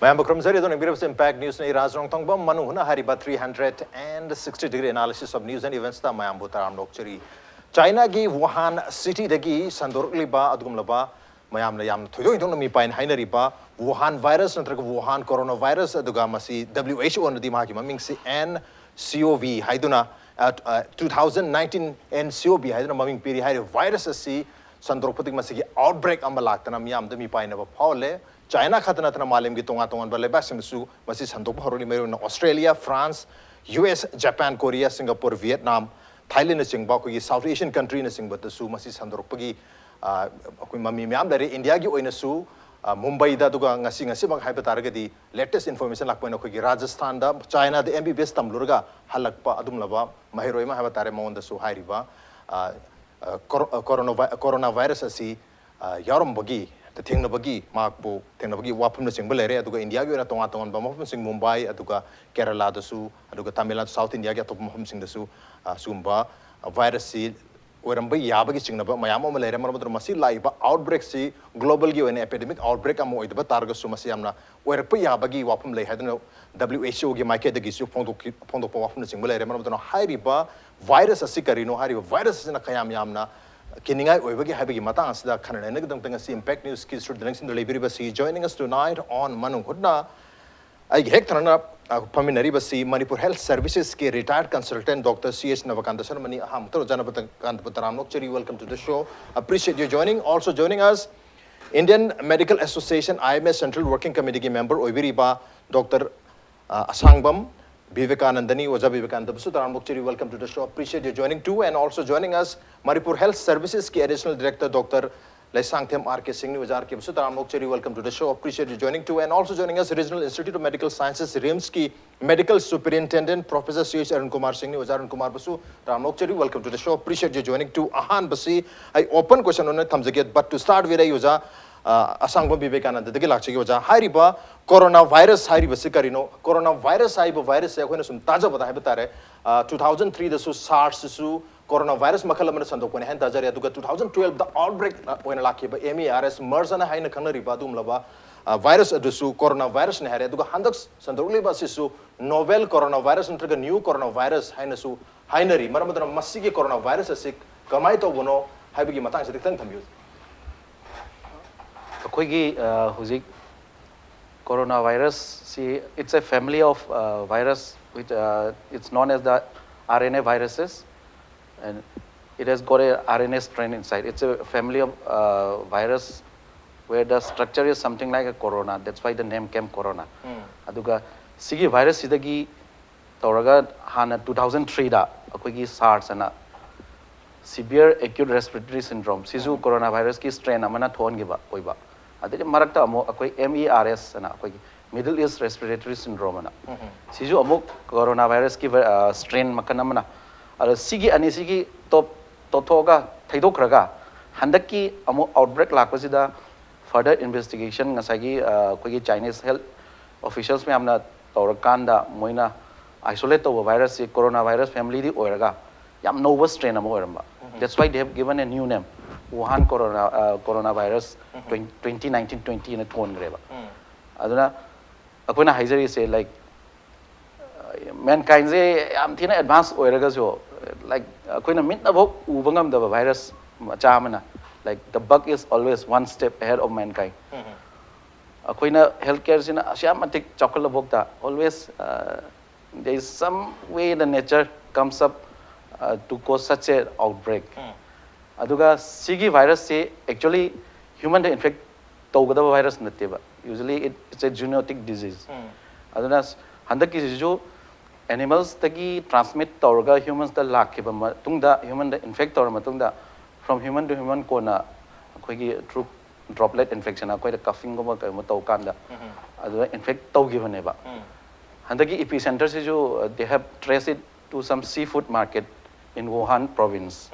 Mayam Bakram Zari, the Nibir's Impact News, Raj Nongthombam, Manung, Hutna, Hariba 360-degree analysis of news and events, the Mayam Butaram Lokcheri. China gi Wuhan city dagi Sandor Liba, Adgumlaba, Mayam Layam, Toyonomi Pine, Hainariba, Wuhan virus, and Wuhan coronavirus, Adugamasi, WHO on the Makimaming and COV, Haiduna, 2019 and COV, Haiduna Maming Piri, virus C, Sandropatic Masiki outbreak Ambalakana, Yam, the Mipine of Paule. China khatna tana malim gi tonga tonga baleba simsu masi sandok horoli meru na Australia, France, US, Japan, Korea, Singapore, Vietnam, Thailand na singba ko gi South Asian country na singba su masi sandok pagi ko mami myam dare India gi oina su Mumbai da duga ngasi bang haiba targadi latest information lakpo na ko gi Rajasthan da China da MBBS tamlurga halakpa adum laba mahiroi ma haiba tare mon da su hairiba coronavirus asi yarom bagi the thing nabagi makbo thing nabagi wapum na singbal area aduga India gi na tonga tonga bamapum sing Mumbai aduga Kerala da su aduga Tamil Nadu South India gi atop mahum sing da su sumba virus si orambai yabagi sing naba mayamo malaria marabadro masi laiba outbreak si global gi one epidemic outbreak amo idaba targa su masi amna orambai yabagi wapum lei hadno WHO gi maike da gi su phondo pa wapum na singbal area marabadro hairiba virus asi karino hairiba virus na kayam yamna Kiningai Webagi Habigi Matang, the Kananagam Impact News Kids to the next in the Libri joining us tonight on Manung Hutna. I hectorana Paminari Basi, Manipur Health Services, retired consultant Dr. Ch Nabakanta Sharma, Hamto Janapataram Nokcheri, welcome to the show. Appreciate you joining. Also joining us, Indian Medical Association IMS Central Working Committee member Oibiriba, Dr. Ashangbam. Vivekananda was a Vivekananda. Welcome to the show. Appreciate you joining too. And also joining us, Manipur Health Services ki Additional Director Dr. Leishangthem Arke Singh was Arke. Welcome to the show. Appreciate you joining too. And also joining us, Regional Institute of Medical Sciences, RIMS ki Medical Superintendent Professor Ch Arunkumar Singh was Arunkumar Basu. Welcome to the show. Appreciate you joining too. Ahan Basi. I open question on it thumbs again, but to start with, I use Ashangbam Vivekananda the Gilakchi was a Hariba coronavirus Hariba Sikarino coronavirus Haiba virus Yakunasum Taja Habatare 2003 the SARS su coronavirus Makalamana Sandokon and Tazaria 2012 the outbreak when Laki by MERS MERS and Haina Kanari Badum Lava virus adusu coronavirus in Hare Duga Handaks Sandruli Basisu novel coronavirus and trigger new coronavirus Hainasu Hainari Maramadra Masiki coronavirus a sick Kamaito Bono Habigi Matang Tantam Huzik coronavirus, see, it's a family of virus which it's known as the RNA viruses, and it has got a RNA strain inside. It's a family of virus where the structure is something like a corona. That's why the name came corona. Aduga sigi virus sidagi tauraga hana 2003 da akoigi SARS ana severe acute respiratory syndrome. Sisu coronavirus ki strain amana thon giba oiba. Adile marakta amo akoi MERS ana akoi Middle East Respiratory Syndrome ana sisu amo coronavirus ki strain makanamana ala sigi ani sigi top totoga thaidokraga handaki amo outbreak lakpasida further investigation ngasagi koi Chinese health officials me amna tawrakanda moina isolate to virus coronavirus family di oiraga yam novel strain amo oiramba. That's why they have given a new name Wuhan coronavirus 2019-20 in a tone greba. Aduna Akuna Haizari say like mankind say I'm tina advanced oiragazo like Akuna mint about Ubangam the virus chamana like the bug is always one step ahead of mankind. Akuna healthcare in Asiamatic chocolate bokta always there is some way the nature comes up to cause such an outbreak. Aduga sigi virus say actually human to infect togada virus nateba. Usually it's a zoonotic disease. Aduna handaki sisu animals tagi transmit tawga humans the lakiba tungda human the infect or matungda from human to human kona akoigi through droplet infection akoy the coughing goma kay mataw kanda aduna infect taw giveneba. Handaki epicenter sisu they have traced it to some seafood market in Wuhan province.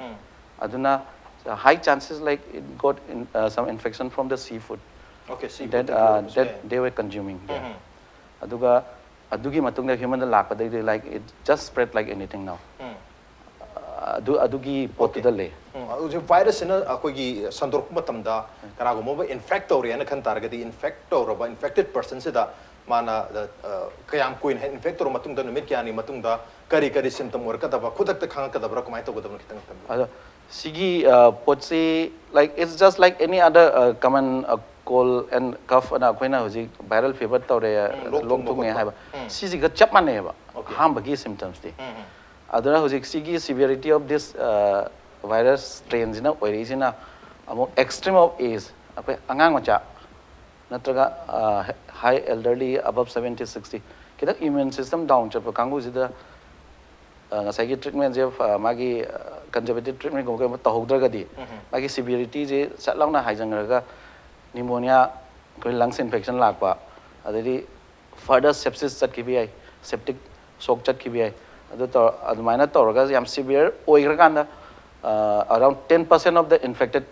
Aduna high chances like it got some infection from the seafood. Okay, seafood that they were consuming. Aduga adugi matungda human lakpa they like it just spread like anything now. Adugi potidale. Virus in a kogi sandork matamda karago moba infect or yana kan target the infected person sida mana kayam kuin infect tor matung da numit kyani matung da kari symptom or kadaba khudak ta khang kadaba kamai to gadam kitang tam sigi potsi like it's just like any other common cold and cough and akoina hoji viral fever tawre long tung nge haiba sigi ga chap mane ba ham bagi symptoms di aduna hoji sigi severity of this virus strains na origin among extreme of age apai angang macha natraga high elderly above 70 60 kidak immune system down chap kangu jida ngasai treatment je magi conservative treatment ko ma tahudra di magi severity je chatlangna haijangraga pneumonia ko lungs infection lakpa adedi further sepsis chat ki bi septic shock chat ki bi adu to admaina toraga yam severe oigraganda around 10% of the infected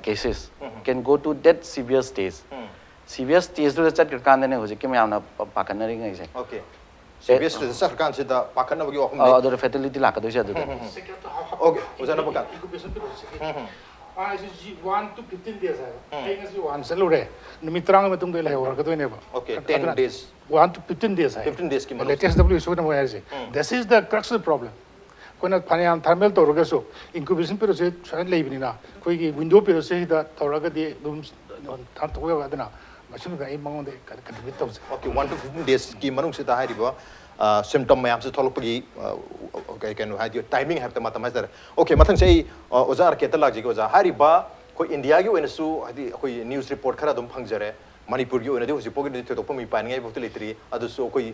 cases can go to that severe stage severe stage to chat kan ne hoje kim yamna pakanari ngai se okay severe stage sar kan se da pakana bagi ohum adu fatality la ka do se adu okay ozana bakan I see 1 to 15 days I think is one salure nimitrang matung de la or ka ne ba okay 10 days 1 to 15 days 15 days ki latest WHO na mo say this is the crux of the problem कोना फानियाम thermal तोरगसो incubation पे से छन लेबिना कोई की window पे से दा तोरगा दे दुम था तो गदना मसिम गा मंगो दे कदबित तोस okay 1 to 15 days ki manung se ta hariba symptom mayam se tholopagi okay can have your timing have the mathematics okay mathang sei ozar ke ta lagji ko za hariba ko india gi oinasu hadi koi news report khara dum phangjare Manipur gi oinadi hosi pogi de to mi pan ngai bokte litri adu so koi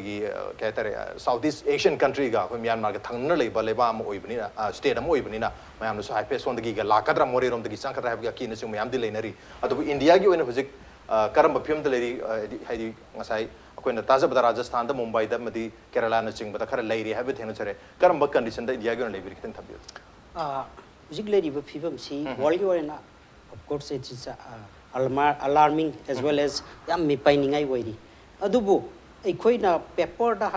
gi ke tare Southeast Asian country ga ko Myanmar ga thangna leiba leba am oibni state am oibni na mayam no so high pace on the gi ga lakadra more rom the gi sankara have ga ki na so mayam di leinari adu India gi oina hosi karam phim de leri haidi ngasai akoina tajabada Rajasthan da Mumbai da madi Kerala na ching bata khara leiri have thena chare karam ba condition da India gi oina leibir kitang thabi hujik leri ba phibam si world gi oina of course it is alarming as well as yam mi painingai oiri adubu eikoina paper da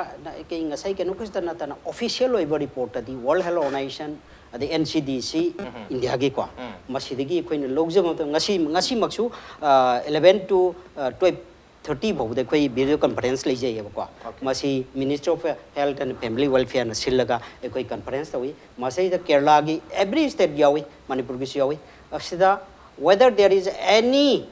ke ngasai ke nokis na ta official oiba report di World Health Organization the NCDC India gi ko masidigi eikoina logjam ngasi maksu 11 to 12:30 bau de koi video conference lei jai ko masi Minister of Health and Family Welfare na silaga ekoi conference tawi masai da Kerala gi every state yawi Manipur gi yawi asida whether there is any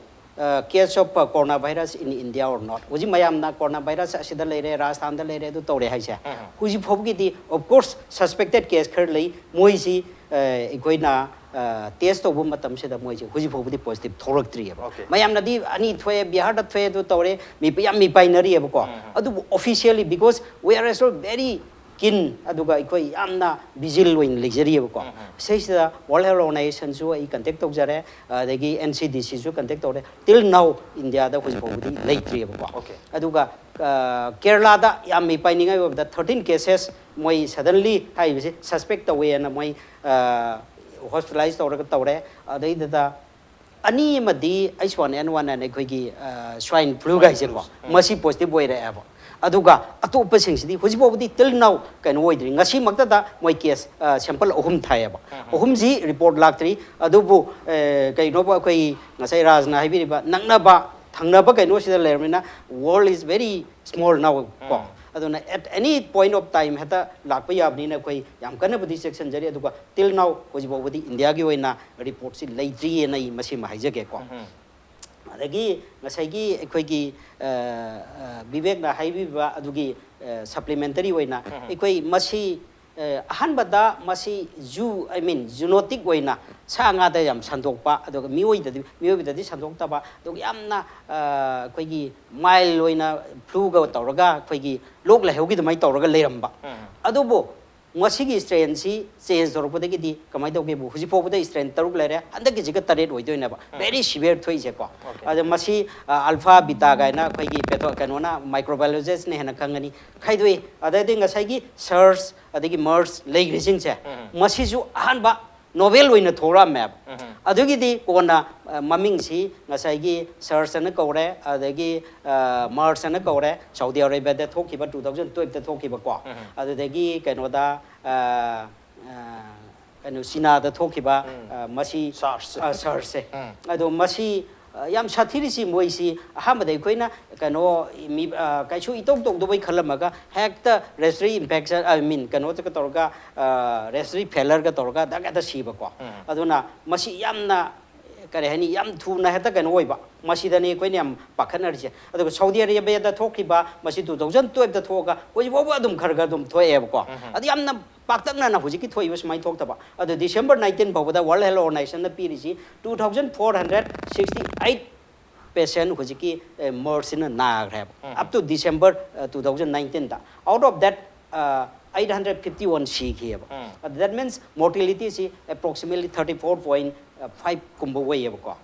case of coronavirus in India or not. Uji mayam na coronavirus asida leire Rajasthan da leire du tore haise. Uji phobgi di of course suspected case khar lei moi si ikoina test of matam se da moi si uji phobgi positive thorak tri ba. Mayam na di ani thwe Bihar da thwe du tore mi binary ba ko. Adu officially because we are also very kin aduga ikoi amna vigil win luxury ko says World Health Organization so I contact tok jare degi NCDC so contact ore till now India da khoj bodi leitri ko aduga Kerala da yam mi paininga of the 13 cases moi suddenly hai suspect away and moi hospitalized tore adai da ani madi H1N1 and ekoi swine flu guys ko masi positive boy re abo aduga atopa singsi hujibodi till now kan oidri ngasi makta da moi case sample ohum thaya ba ohum ji report laktri adubu kai no ba kai ngasai Raj na haibiri ba nangna ba thangna ba kai no sida lermina world is very small now ko aduna at any point of time hata lakpa yabni na koi yam kana budi section jari aduga till now hujibodi India gi oina report si leitri nai masi ma haijage ko adagi ngasai gi Vivek haibiba adugi supplementary oina ekoi masi ahanbada masi ju I mean zoonotic oina sanga da yam sandokpa aduga mioi da di sandokta ba aduga yamna koi gi mile oina flu ga tawraga koi gi lok la heugi mai tawraga leiramba adubo ngasi strain si change dorpode gi di kamai doge bu huji pobuda strain taruk lere andagi jiga taret oidoina ba very severe thoi je ko ada masi alpha beta ga na khoi gi peto kanona microbiologist ne hena kangani khaidoi ada de ngasai gi SARS adagi MERS lei rising che masi ju han ba novel oina thora map adugi di kona maming si ngasai gi SARS na kore adagi MERS na kore Saudi Arabia da thoki ba 2012 da thoki ba ko adagi kanoda kanu Sina da thoki ba masi SARS ado masi yam sathirisi moisi ahamada koina kano mi kaisu itok tok do khalamaga hekta respiratory infection I mean kano ta torga respiratory failure ka torga daga ta siba ko aduna masi yamna kare hani yam thuna heta kano oiba masi dani koina yam pakhanarje adu Saudi Arabia da thokiba masi 2012 da thoga koi boba dum kharga dum thoe ko adu yamna paktakna na hujiki thoiba smai thokta adu December 19 bawda World Health Organization na pirisi 2468 patient hujiki mersin na grab up to December 2019 da out of that 851 sick here that means mortality is approximately 34.5 kumba way ko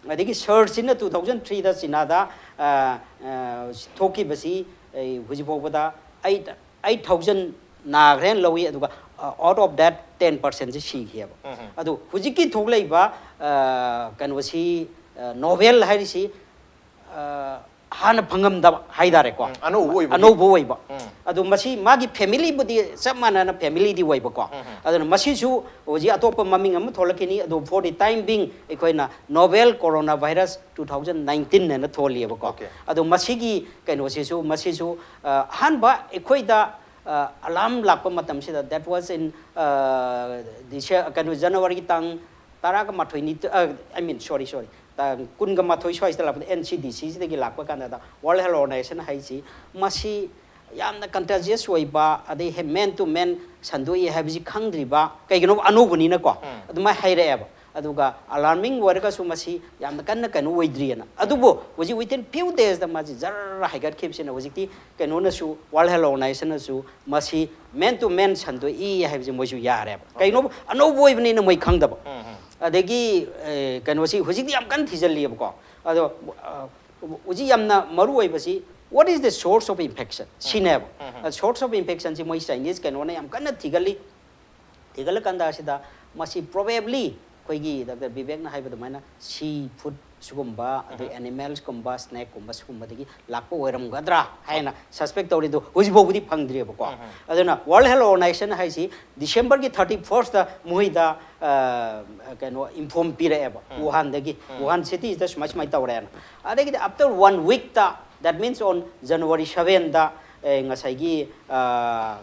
adiki surge in 2003 da sinada thoki basi hujibobada 8000 na grand lowi aduga out of that 10% is sick here adu hujiki thoglaiba kanwasi novel hairisi hana phangam da haidare ko ano boy ba adu masi magi family budi samana na family di wai ba ko adu masi su oji atop maming am tholakini adu for the time being ekoina novel coronavirus 2019 na tholi ba ko adu masi gi kaino si su masi su han ba ekoida alarm lakpa matam si that was in this kaino January tang tara ka mathoi ni I mean sorry kun ga mathoi swai sta lap NCDC de gi lakpa kan da World Health Organization hai si masi yamna contagious wai ba ade he man to man sandoi have ji khangdri ba kai gino anubuni na ko aduma haire ba aduga alarming warga su masi yamna kan kan oidri na adubo waji within few days da masi jar haigat khipsina wajiti kano na su World Health Organization na su masi man to man sandoi have ji moju yare ba kai no anobo ibni na moi khangda ba adegi kanosi hujik yam kan thijali ko ado uji yamna maru oi basi what is the source of infection sinab source of infection si moi Chinese kanona yam kan thigali kanda sida masi probably koigi Dr. Vivek na haiba maina seafood sugumba ado animals kumba snack kumba sugumba degi lakpo oiram gadra haina suspect tori do hujibo budi phangdri ko aduna World Health Organization haisi December ki 31st da muhida kano inform pire eba Wuhan city is the smai tawran adegi after 1 week da that means on January 7 da ngasai gi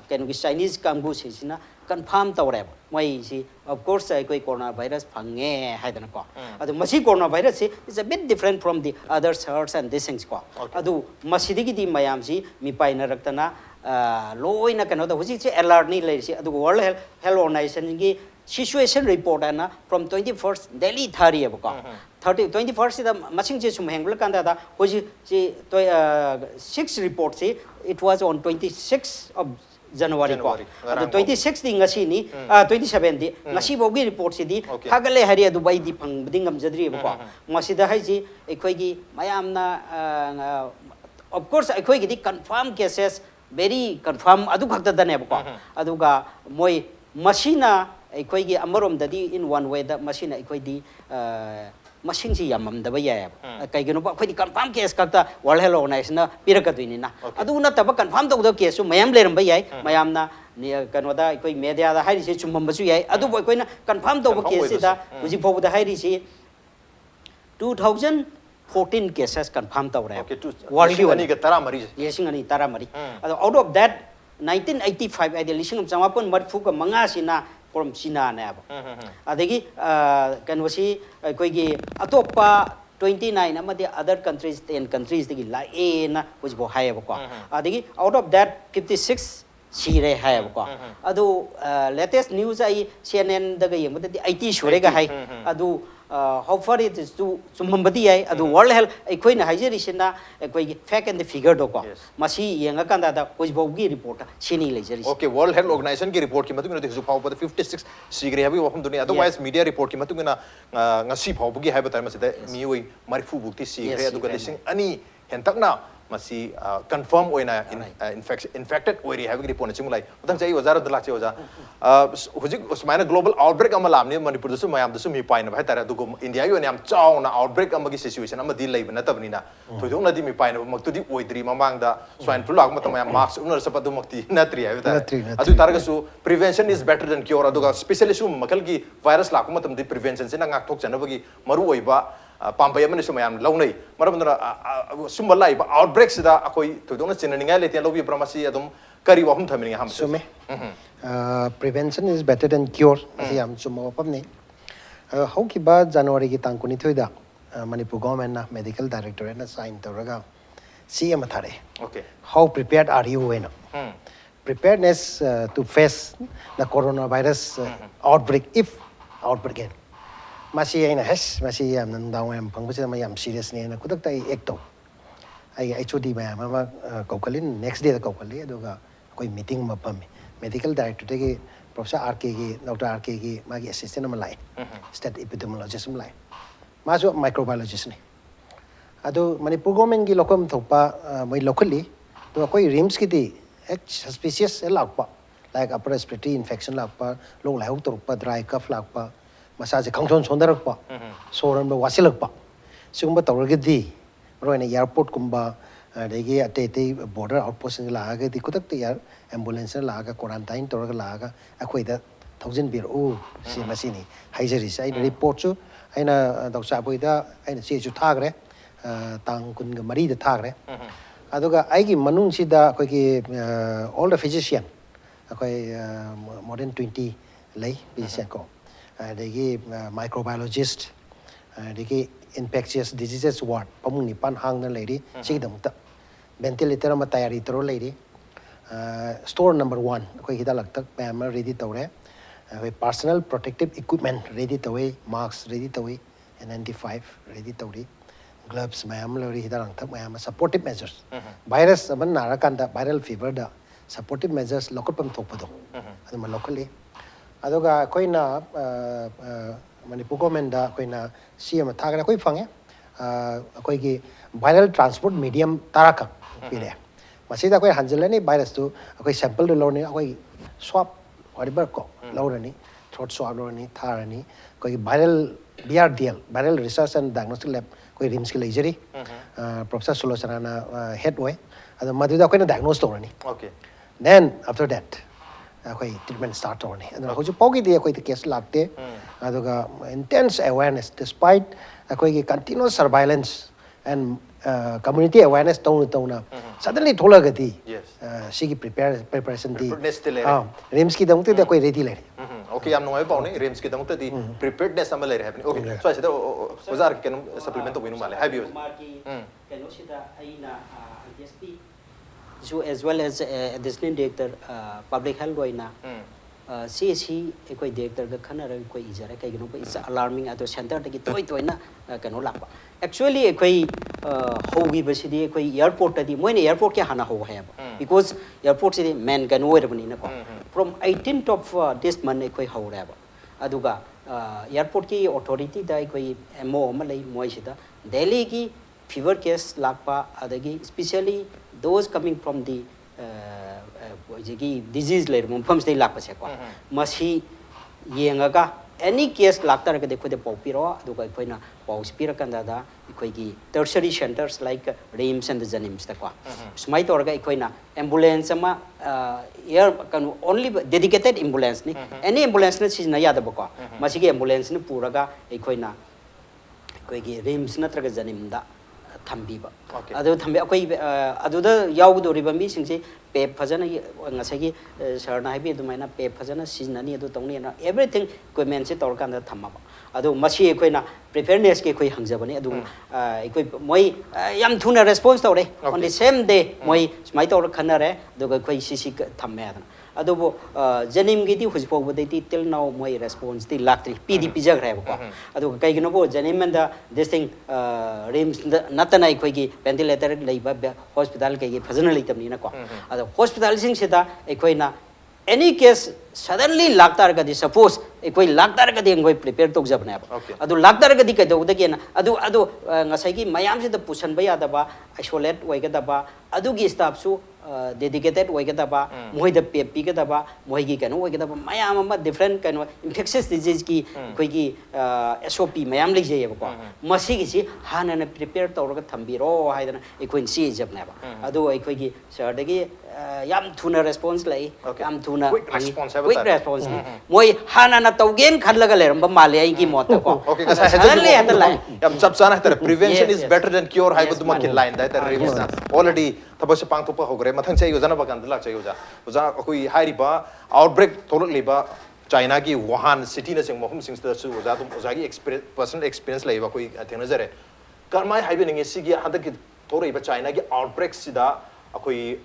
kano gi Chinese kambu sina confirm tawre moi si of course koi coronavirus phange haidana ko adu masi coronavirus is a bit different from the other SARS and these things ko adu masidigi di mayam si mi paina raktana loina kano da huji alert ni le si adu World Health Organization gi situation report ana from 21st Delhi thari ko 21st da masing je sum hengul kanda da hoji si 6 report si it was on 26th of January ko the 26th ding ngasi ni 27 di ngasi bogi report si di thagale hari adu bai di phang dingam jadri ko masida hai ji ekoi gi mayam na of course ekoi gi di confirm cases very confirm adu khakta da ne ko adu ga moi masina ekoi gi amarom dadi in one way da masina ekoi di masing si yamam da baya kai gino ba khoi di confirm case kakta World Health Organization na piraka duini na adu na taba confirm da case su mayam leram bayai mayam na ni kano da koi media da hairi se chumam basu yai adu boy koi na confirm da case da uji phobu da hairi se 2014 cases confirm da ra world ani ga tara mari yesing ani tara mari out of that 1985 ai lishing samapon marfu ka manga sina from China na ba adegi kanwasi koigi atopa 29 amadi other countries 10 countries degi la e na which bo high ba ko adegi out of that 56 sire high ba ko adu latest news ai CNN daga yemda 80 sure ga high adu how far it is to sumbadi ai adu World Health ekoina haijerisina ekoi fact and the figure do ko masi yenga kanda da which bo gi report chini lejeri okay World Health Organization ki report ki matung na desu phau pa 56 sigre habi wafum dunia otherwise media report ki matung na ngasi phau gi haiba tar masida mioi marifu bukti sigre adu ga lising ani hentak na masi confirm oina infected oiri habi report na chimulai udang chai wazara dala che oja hujik usmaina global outbreak amalam ni Manipur dasu mayam dasu mi paina bhai tara dugo India yo am chaw na outbreak amagi situation amadi leiba na tabni na thoidong na di mi paina maktu di oidri mamang da swine flu lag matam mayam mask unar sapadu makti na tri habi tara adu taraga su prevention is better than cure aduga especially su makal gi virus lag matam di prevention sina ngak thok chana bagi maru oiba ꯄꯥꯝꯕꯩ ꯑꯃꯅꯁꯨ ꯃꯌꯥꯝ ꯂꯧꯅꯩ ꯃꯔꯝ ꯑꯗꯨꯅ ꯁꯨꯝꯕ ꯂꯥꯛꯏꯕ ꯑꯥꯎꯠꯕ꯭ꯔꯦꯛꯁꯤꯗ ꯑꯩꯈꯣꯏ ꯊꯣꯏꯗꯣꯛꯅ ꯆꯤꯟꯅꯅꯤꯡꯉꯥꯏ ꯂꯩꯇꯦ ꯂꯧꯕꯤꯕ꯭ꯔꯥ ꯃꯁꯤ ꯑꯗꯨꯝ ꯀꯔꯤ ꯋꯥꯐꯝ ꯊꯝꯕꯤꯅꯤꯡꯉꯦ ꯑꯍꯥꯟꯕꯗ Sume. Prevention is better than cure. Asi am chuma wapamni. How ki ba January ki tang kuni thoida Manipur government na medical director na sign tawraga CM athare. Okay. How prepared are you when? Preparedness to face the coronavirus outbreak if outbreak again. Masi ay na has masi am nang daw am pangbusi na yam serious ni na kudak tay ekto. Ay chudi ba mama kaukalin next day kaukali aduga koi meeting mapami. Medical director ke Professor Arke ki Dr. Arke ki magi assistant ma lai. State epidemiologist ma lai. Maso microbiologist ni. Ado Manipur government ki lokum thopa moi locally to koi rims ki ti suspicious lakpa like upper respiratory infection lakpa log lai hok torpa dry cough lakpa massage khangthon sondarakpa soram ba wasilakpa sigumba tawragadi roina airport kumba degi ate border outpost laga di kutak te yar ambulance laga quarantine torga laga akhoi da 1000 bir o si masini haijari sai report chu aina doksa boida aina che chu thagre tang kun ga mari da thagre aduga aigi manung sida koi ki all the physician koi more than 20 lay physician ko degi microbiologist degi infectious diseases ward pamung ni pan hang na lady sigdam ta ventilator ma tayari tro lady store number 1 koi hida lak tak pam ready tawre personal protective equipment ready tawai masks ready tawai N95 ready tawri gloves mayam lori hida lang thak mayam supportive measures virus aban nara kanda viral fever da supportive measures lokapam thokpado aduma locally adoga koina Manipur government da koina CM thagara koi fange koi ki viral transport medium taraka pire masida koi hanjalani virus tu koi sample do lorni koi swab whatever ko lorani throat swab lorni tharani koi viral BRDL viral research and diagnostic lab koi rims ki leijari Professor Sulosarana head way ado maduda koi na diagnose torani Okay. then after that koi treatment start torani ado hoju pogi dia koi case lagte adoga intense awareness despite koi ki continuous surveillance and community awareness tona suddenly thola gati Yes. sigi preparation di Preparedness still lere. rims ki dang te koi ready lere Okay, I'm not going to RIMS ki damukta di preparedness sama lere happening. Okay, so I said, wazar ki kanum supplement to winum male. Have you? So as well as Disney director public health goina CSC ekoi director ga khana ra koi ijara kai gno is alarming at center ta ki toi na kano lakwa actually ekoi hogi basidi ekoi airport ta di moine airport ke hana ho hai because airport se man kan oi rabani na ko from 18th of this month ekoi ho ra ba aduga airport ki authority da ekoi mo ma lai moi sida Delhi ki fever case lakpa adagi especially those coming from the disease layer mumphams dei lakpa se ko masi yengaga any case lakta ra de khode popiro aduga koina pau spira kanda da koi gi tertiary centers like RIMS and the Janims ta ko smai torga koina ambulance ma air kan only dedicated ambulance ni any ambulance na chis na yada ba ko masi gi ambulance ni puraga koina koi gi RIMS na traga Janim da thambiba adu thambi akoi aduda yaugdoriba mi singse pe phajana ngasagi sarna habi dumaina pe phajana siznani adu tongni na everything equipment se tor kan da thamaba adu masi koina preparedness ke koi hangjabani adu koi moi yam thuna response tore on the same day moi smai tor khanare adu koi sisi thamme adana adu Janim gi di hujpo bodai ti till now moi response ti laktri pd pijag reba ko adu kai gino bo Janim and this thing RIMS natana koi gi ventilator leiba hospital ke gi phajana leitamni na ko adu hospital sing sida koina any case suddenly laktar ga di suppose koi laktar ga di ngoi prepare tok jabna adu laktar ga di ka do da gen adu ngasai gi mayam se da pusan ba ya da ba isolate wai ga da ba adu gi staff su dedicated wai ga da ba moi da pi ga da ba moi gi kanu wai ga da ba mayam ma different kanu infectious disease ki koi gi SOP mayam le je ba ko masi gi si hana na prepare tor ga thambiro haidana koin si jabna ba adu koi gi sir da gi yam thuna response lai yam thuna quick response quick response moi hana na tawgen khallaga leram ba male ai ki mot ko Okay, kasi yam chap sana tara prevention is better than cure hai buduma ki line da tara review na already thabas pang thupa hogre mathang chai yojana ba kan la chai yoja oja akoi hai ba outbreak tholok liba China ki Wuhan city na sing mohum sing sta su oja tum oja ki personal experience lai ba koi thengna jare karmai hai be ninge sigi hadak ki thorei ba China ki outbreak sida akoi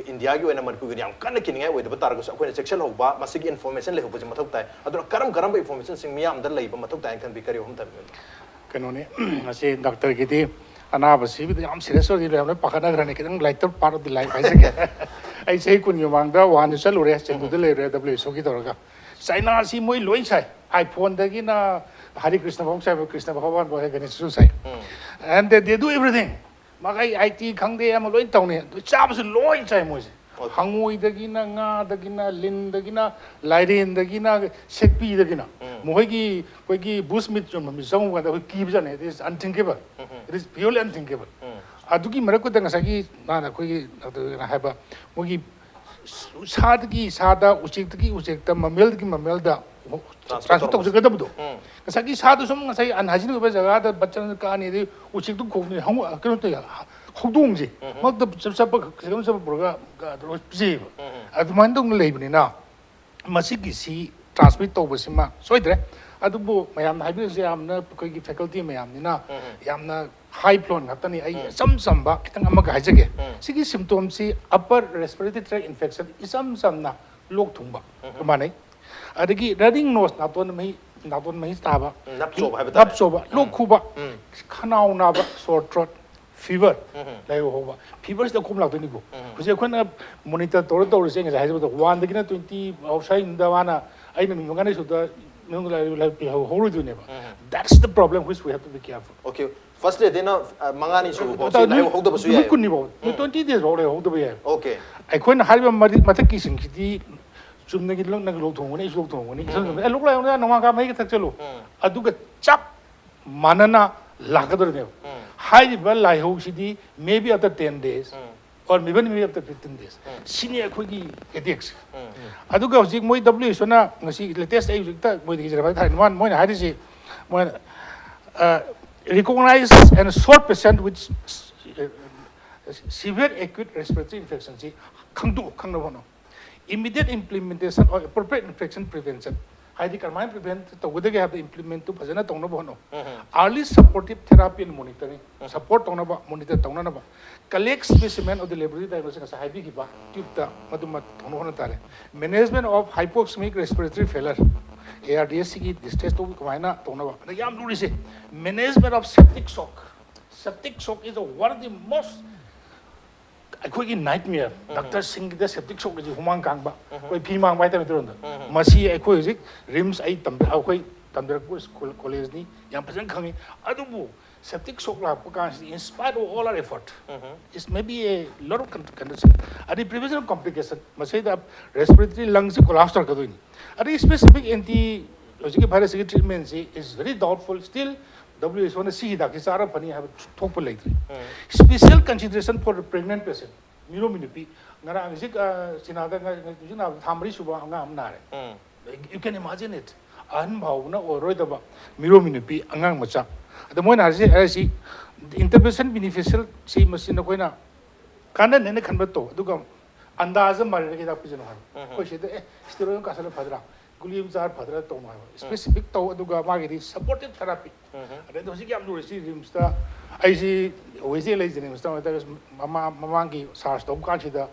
India ki wena Manipur ki yam kan ki ninge wei da tar ko akoi section hoba masigi information le hoba ji mathok tai adura karam information sing miyam da lai ba mathok tai kan bi kari hum tam kanone ase doctor ki di anaba si bi yam serious ori le amne pakana grane ki dang lighter part of the life ai se ai sei kun yomang da wan sel ore chengu de le re w so ki toraga China si moi loi sai iPhone da gi na Hari Krishna Bhagavan bo he Ganesh su sai and they do everything magai IT khangde am loi tawne chab su loi sai moi hangoi da gi na nga da gi na lin da gi na lairin da gi na sekpi da gi na moi gi koi gi bushmeat chon mi song ga da ki bi jane it is unthinkable it is purely unthinkable adugi marak ko da nga gi na koi gi na ha ba moi gi sad gi sada uchik ta mamel da transport to ga da bu do nga gi sada sum nga sai an hajin ba jaga da bachan ka ni de uchik tu khog ni hang ka to ya khogdung ji mak da sab burga ga ro ji adu man dong lei bni na masi gi si transmit to ba sima soidre adu bu mayam na habi se am na ko gi faculty mayam ni na yam na high flown ngata ni ai sam ba kitang ama ga hajage sigi symptoms si upper respiratory tract infection isam na lok thungba manai adigi running nose na ton mai sta ba nap so ba lok khu ba khanau na ba sore throat fever lai ho ba fever is the kum lak ni go kuje khona monitor tor se ngai hajaba 1 dagi na 20 outside da wana ai na minga na su da that's the problem which we have to be careful. Okay, firstly, then mangani su bo si na hog da basu ya. Kunni bo 20 days ro le hog da ba ya. Okay. Ai khona harba mathak ki sing ki chumna gi long na lo thong ni lo thong ni e lok la na nong ka mai ki thak chalo adu ga chap manana lagador ne hai ba lai ho si di maybe after 10 days or maybe after 15 days senior khoi gi headaches adu ga hojik moi WHO na ngasi latest ai ta moi gi jara thai man moi na hai si moi recognize and short patient with severe acute respiratory infection si khangna bono immediate implementation of appropriate infection prevention haidi karmai prevent to wudage have to implement to phajana tongna bono early supportive therapy and monitoring support tongna ba monitor tongna ba collect specimen of the laboratory diagnostic as haidi giba tube ta maduma tongna hona tare management of hypoxemic respiratory failure ARDS ki distress to kamaina tongna ba yam luri se management of septic shock is one of the most अखोगी nightmare Dr. Singh the septic shock ji humang kang ba koi phi mang bai ta metron da masi akhoi ji rims ai tam akhoi tamdar ko school college ni yam pajan khangi adubu septic shock la ko kan in spite of all our effort is maybe a lot of condition adi prevention of complication masai da respiratory lungs collapse ka do ni adi specific anti virus treatment is very doubtful still WHO see that is our funny have top later. Special consideration for the pregnant patient. Mirominupi. Nara angisik sinada nga thamri suba anga amnare. You can imagine it. An bhauna or roidaba mirominupi angang macha. The moin arsi intervention beneficial see machine koina. Kanda nene kanbato. Dugam andaza marike da pijan har. Ko shede steroid kasala phadra. Gulimzar phadra to specific to aduga magiri supportive therapy. Ada dosi ki amdu resi rimsta aisi oisi lai jene msta mata mamangi SARS to kan chida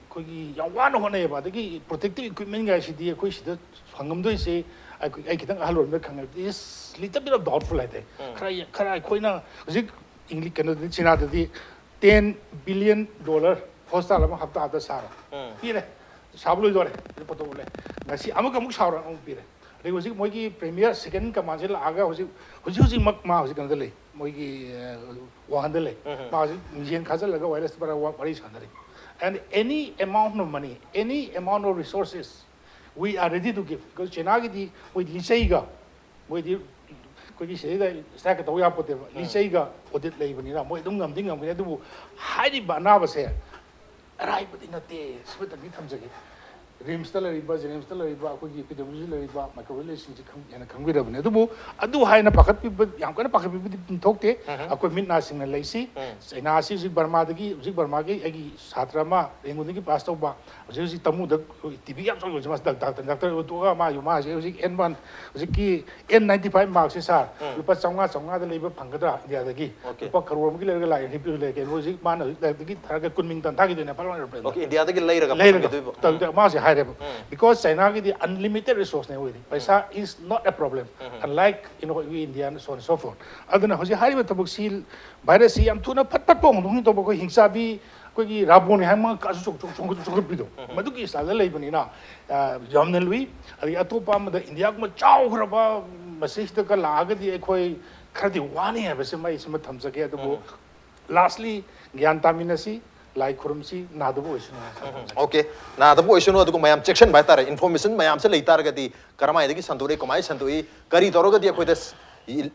koi yawan hone ba dagi protective equipment ga si di koi sida phangam doi se ai kitang halor me khang is little bit of doubtful ate khara koi na hojik english kan china di $10 billion hostal ma hafta ada sara pire sablo jore poto bole ngasi amuk saura ang pire re hojik moi ki premier second ka manjel aga hojik mak ma hojik kan dele moi ki wahan dele ma hojik njen khazal laga virus para wari chandare and any amount of money any amount of resources we are ready to give because china ki di moi lisai ga moi di ko ki sei da sta ka to ya pote lisai ga audit lei bani na moi dum ngam ding ngam ne du hai di bana ba se rai ba ding na te sbet ni tham jage ꯔꯤꯝꯁꯇ ꯂꯩꯔꯤꯕ ꯖꯦꯅꯤꯝꯁꯇ ꯂꯩꯔꯤꯕ ꯑꯩꯈꯣꯏꯒꯤ ꯄꯤꯗꯕ꯭ꯂꯤꯎꯖꯤ ꯂꯩꯔꯤꯕ ꯃꯥꯏꯀ꯭ꯔꯣꯕꯥꯌꯣꯂꯣꯖꯤꯁꯤꯡꯁꯤ ꯍꯦꯟꯅ ꯈꯪꯕꯤꯔꯕꯅꯤ ꯑꯗꯨꯕꯨ ꯑꯗꯨ ꯍꯥꯏꯅ ꯄꯥꯈꯠꯄꯤꯕ ꯌꯥꯝ ꯀꯟꯅ ꯄꯥꯈꯠꯄꯤꯕꯗꯤ ꯊꯣꯛꯇꯦ ꯑꯩꯈꯣꯏ ꯃꯤꯠ ꯅꯥꯁꯤꯡꯅ ꯂꯩꯁꯤ ꯆꯩꯅꯥ ꯑꯁꯤ ꯍꯧꯖꯤꯛ ꯕꯔꯃꯥꯒꯤ ꯑꯩꯒꯤ ꯁꯥꯇ꯭ꯔ ꯑꯃ ꯔꯦꯡꯒꯣꯟꯗꯒꯤ ꯄꯥꯁ ꯇꯧꯕ ꯍꯧꯖꯤꯛ ꯇꯃꯨꯗ ꯇꯤꯚꯤ ꯌꯥꯝ ꯆꯥꯎꯅ ꯃꯥꯁꯤ ꯗꯥꯛꯇꯔ ꯑꯣꯏꯊꯣꯛꯑꯒ ꯃꯥꯁꯦ ꯍꯧꯖꯤꯛ N1 ꯍꯧꯖꯤꯛꯀꯤ N95 ꯃꯥꯔꯛꯁꯦ ꯁꯥꯔ ꯂꯨꯄꯥ 500 ꯂꯩꯕ ꯐꯪꯒꯗ꯭ꯔꯥ ꯏꯟꯗꯤꯌꯥꯗꯒꯤ ꯂꯨꯄꯥ ꯀꯔꯣꯔ ꯑꯃꯒꯤ ꯂꯩꯔꯒ ꯂꯥꯛꯑꯦ ꯍꯧꯖꯤꯛ ꯃꯥꯅ ꯍꯧꯖꯤꯛ ꯂꯥꯏꯔꯤꯛꯇꯒꯤ ꯊꯥꯔꯒ ꯀꯨꯟꯃꯤꯡ ꯇꯥꯟꯊꯥꯈꯤꯗꯣꯏꯅꯦ Okay, India dagi layraga मासे हाइरेब because China की unlimited resource ने हुई पैसा is not a problem unlike we Indian so on and so forth अदुना होजी हाइरेब तबक C virus सी हम थुना फट फट पोंग दोंग तो बको हिंसा भी कोई की राबों ने हम कासु चुक बिदो मधु की साल ले बनी ना जामने लुई अभी अतोपा मद इंडिया को चाव खरबा मसीह तक लाग दी कोई खरदी वानी है वैसे मैं इसमें थम सके तो वो lastly ज्ञान तामिनसी लाई खुरमसी नादबो इसनो Okay, नादबो इसनो अदुको मयाम section बाय तारे information मयाम से लेता रगती करमाय दगी संतुरे कमाय संतुई करी तोरगती अखोय दस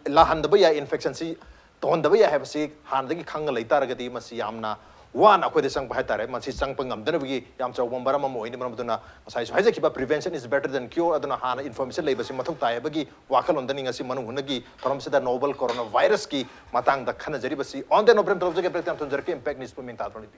लाहंदबो या infection सी तोंदबो या हैबसी हानदगी खंग लेता रगती मसी यामना wan akhoi de sang bhai tare man si sang pangam dana bi yam chaw bom bara ma moi ni duna sai so haje kiba prevention is better than cure aduna hana information lei basi mathuk tai bagi wakal on dani ngasi manu hunagi korom sida novel coronavirus ki matang da khana jari basi on the no brem tawje ke pretam ton jarke impact nis puming ta thoni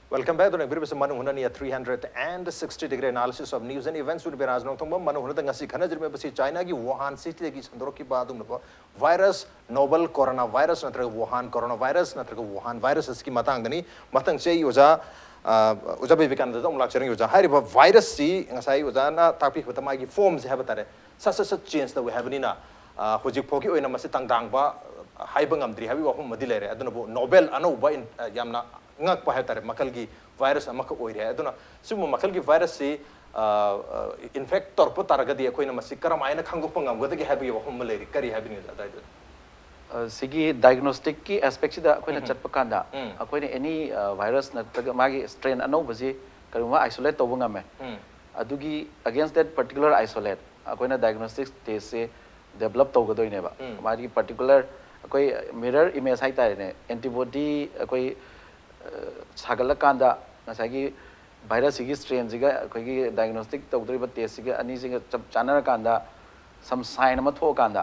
Welcome back to the Manung Hunania 360-degree analysis of news and events with Raj Nongthombam. Manung Hunana ngasi khana jirme basi China ki Wuhan city ki sandro ki baadum nako virus novel coronavirus natraga Wuhan coronavirus natraga Wuhan virus ki matang dani matang sei uja Vivekananda da umlak charing uja hari ba virus si ngasai uja na tapi hutama ki forms have tare sa change that we have ni na hojik phoki oina masi tangdang ba haibang amdri habi wa hum madilere aduna bo novel ano ba yamna ngak pa hetare makal gi virus amaka oire aduna sumo makal gi virus si infect tor po taragadi akoina masi karam aina khangok pangam gada gi habi wa hum leri kari habi ni da sigi diagnostic ki aspect da akoina chatpa kanda akoina any virus na magi strain ano baji karuma isolate to ngame adugi against that particular isolate akoina diagnostic test se develop to gadoine ba magi particular akoi mirror image hai tare ne antibody akoi sagalakanda ngasagi virus gi strain jiga akogi diagnostic tawdriba test gi ani jiga chanara kanda some sign ma tho kanda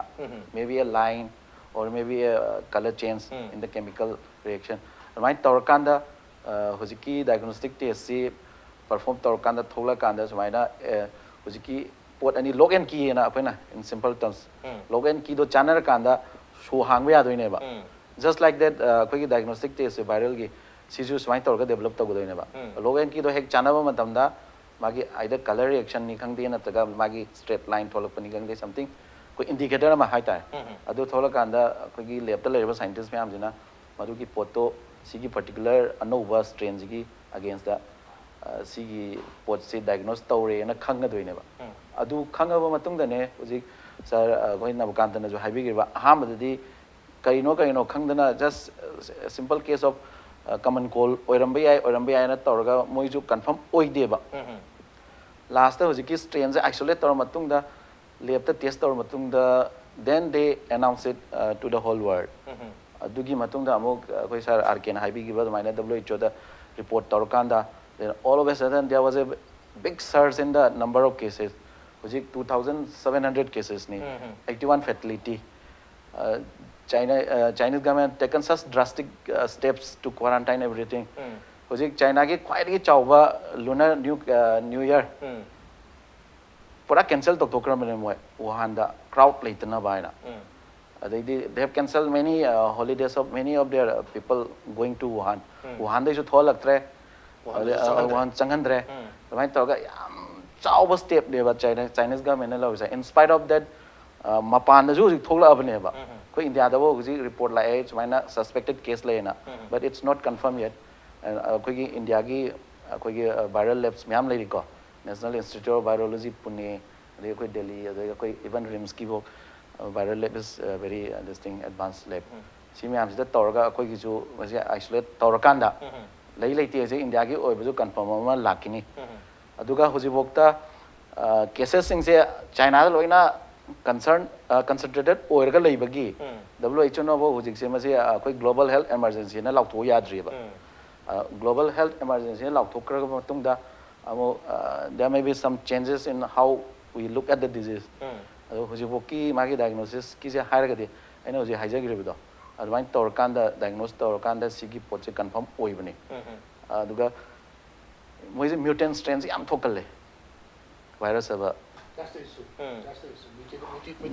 maybe a line or maybe a color change in the chemical reaction right tor kanda hojiki diagnostic test si perform tor kanda thola kanda sumaina hojiki pot ani log and key na apena in simple terms log and key do chanara kanda so hangwe adoine ba just like that akogi diagnostic test viral gi sisu swine torga develop to godoine ba logan ki do hek chanaba matamda magi either color reaction ni khangde na taga magi straight line tholak pani khangde something ko indicator ma haita adu tholak anda ko gi lab ta leba scientist me amjina madu ki poto sigi particular anova strain gi against the sigi pot se diagnose tawre na khanga doine ba adu khanga ba matung da ne hoji sir ko Nabakanta na jo haibi gi ba ahamadi kaino khangdana just a simple case of common cold oirambai na torga moiju confirm oide ba last ta hojiki strain se isolate tor matung da lab ta test tor matung da then they announce it to the whole world adugi matung da amok koi sir Arke na haibi gi ba maina WHO da report tor kanda then all of a sudden there was a big surge in the number of cases hojik 2700 cases ni 81 fatality Chinese government taken such drastic steps to quarantine everything. Hojik China ki khwai chawba lunar new year. Pura cancel to kram mo Wuhan da crowd leitna baina. They have cancelled many holidays of many of their people going to Wuhan. Wuhan de jo thol lagtre Wuhan changandre. Mai to ga chawba step de ba Chinese government la in spite of that mapan da jo thola abne ba. India da wo report la age maina suspected case la na but it's not confirmed yet and koi India gi koi viral labs myam lai ko National Institute of Virology Pune de koi Delhi de koi even RIMS ki wo viral lab is very this advanced lab si myam sida torga koi gi ju mase isolate torkanda lai te je India gi oi bu confirm ma lakini aduga hoji bokta cases sing se China da loina concentrated oirga leibagi WHO no bo hojik se mase koi global health emergency na lautho yadri ba global health emergency laukthokraba matungda there may be some changes in how we look at the disease ado hujiboki magi diagnosis ki se hairagadi aina hoji haijagiribido advain torkanda diagnose torkanda sigi potche confirm oibani aduga moise mutant strains yam thokalle virus aba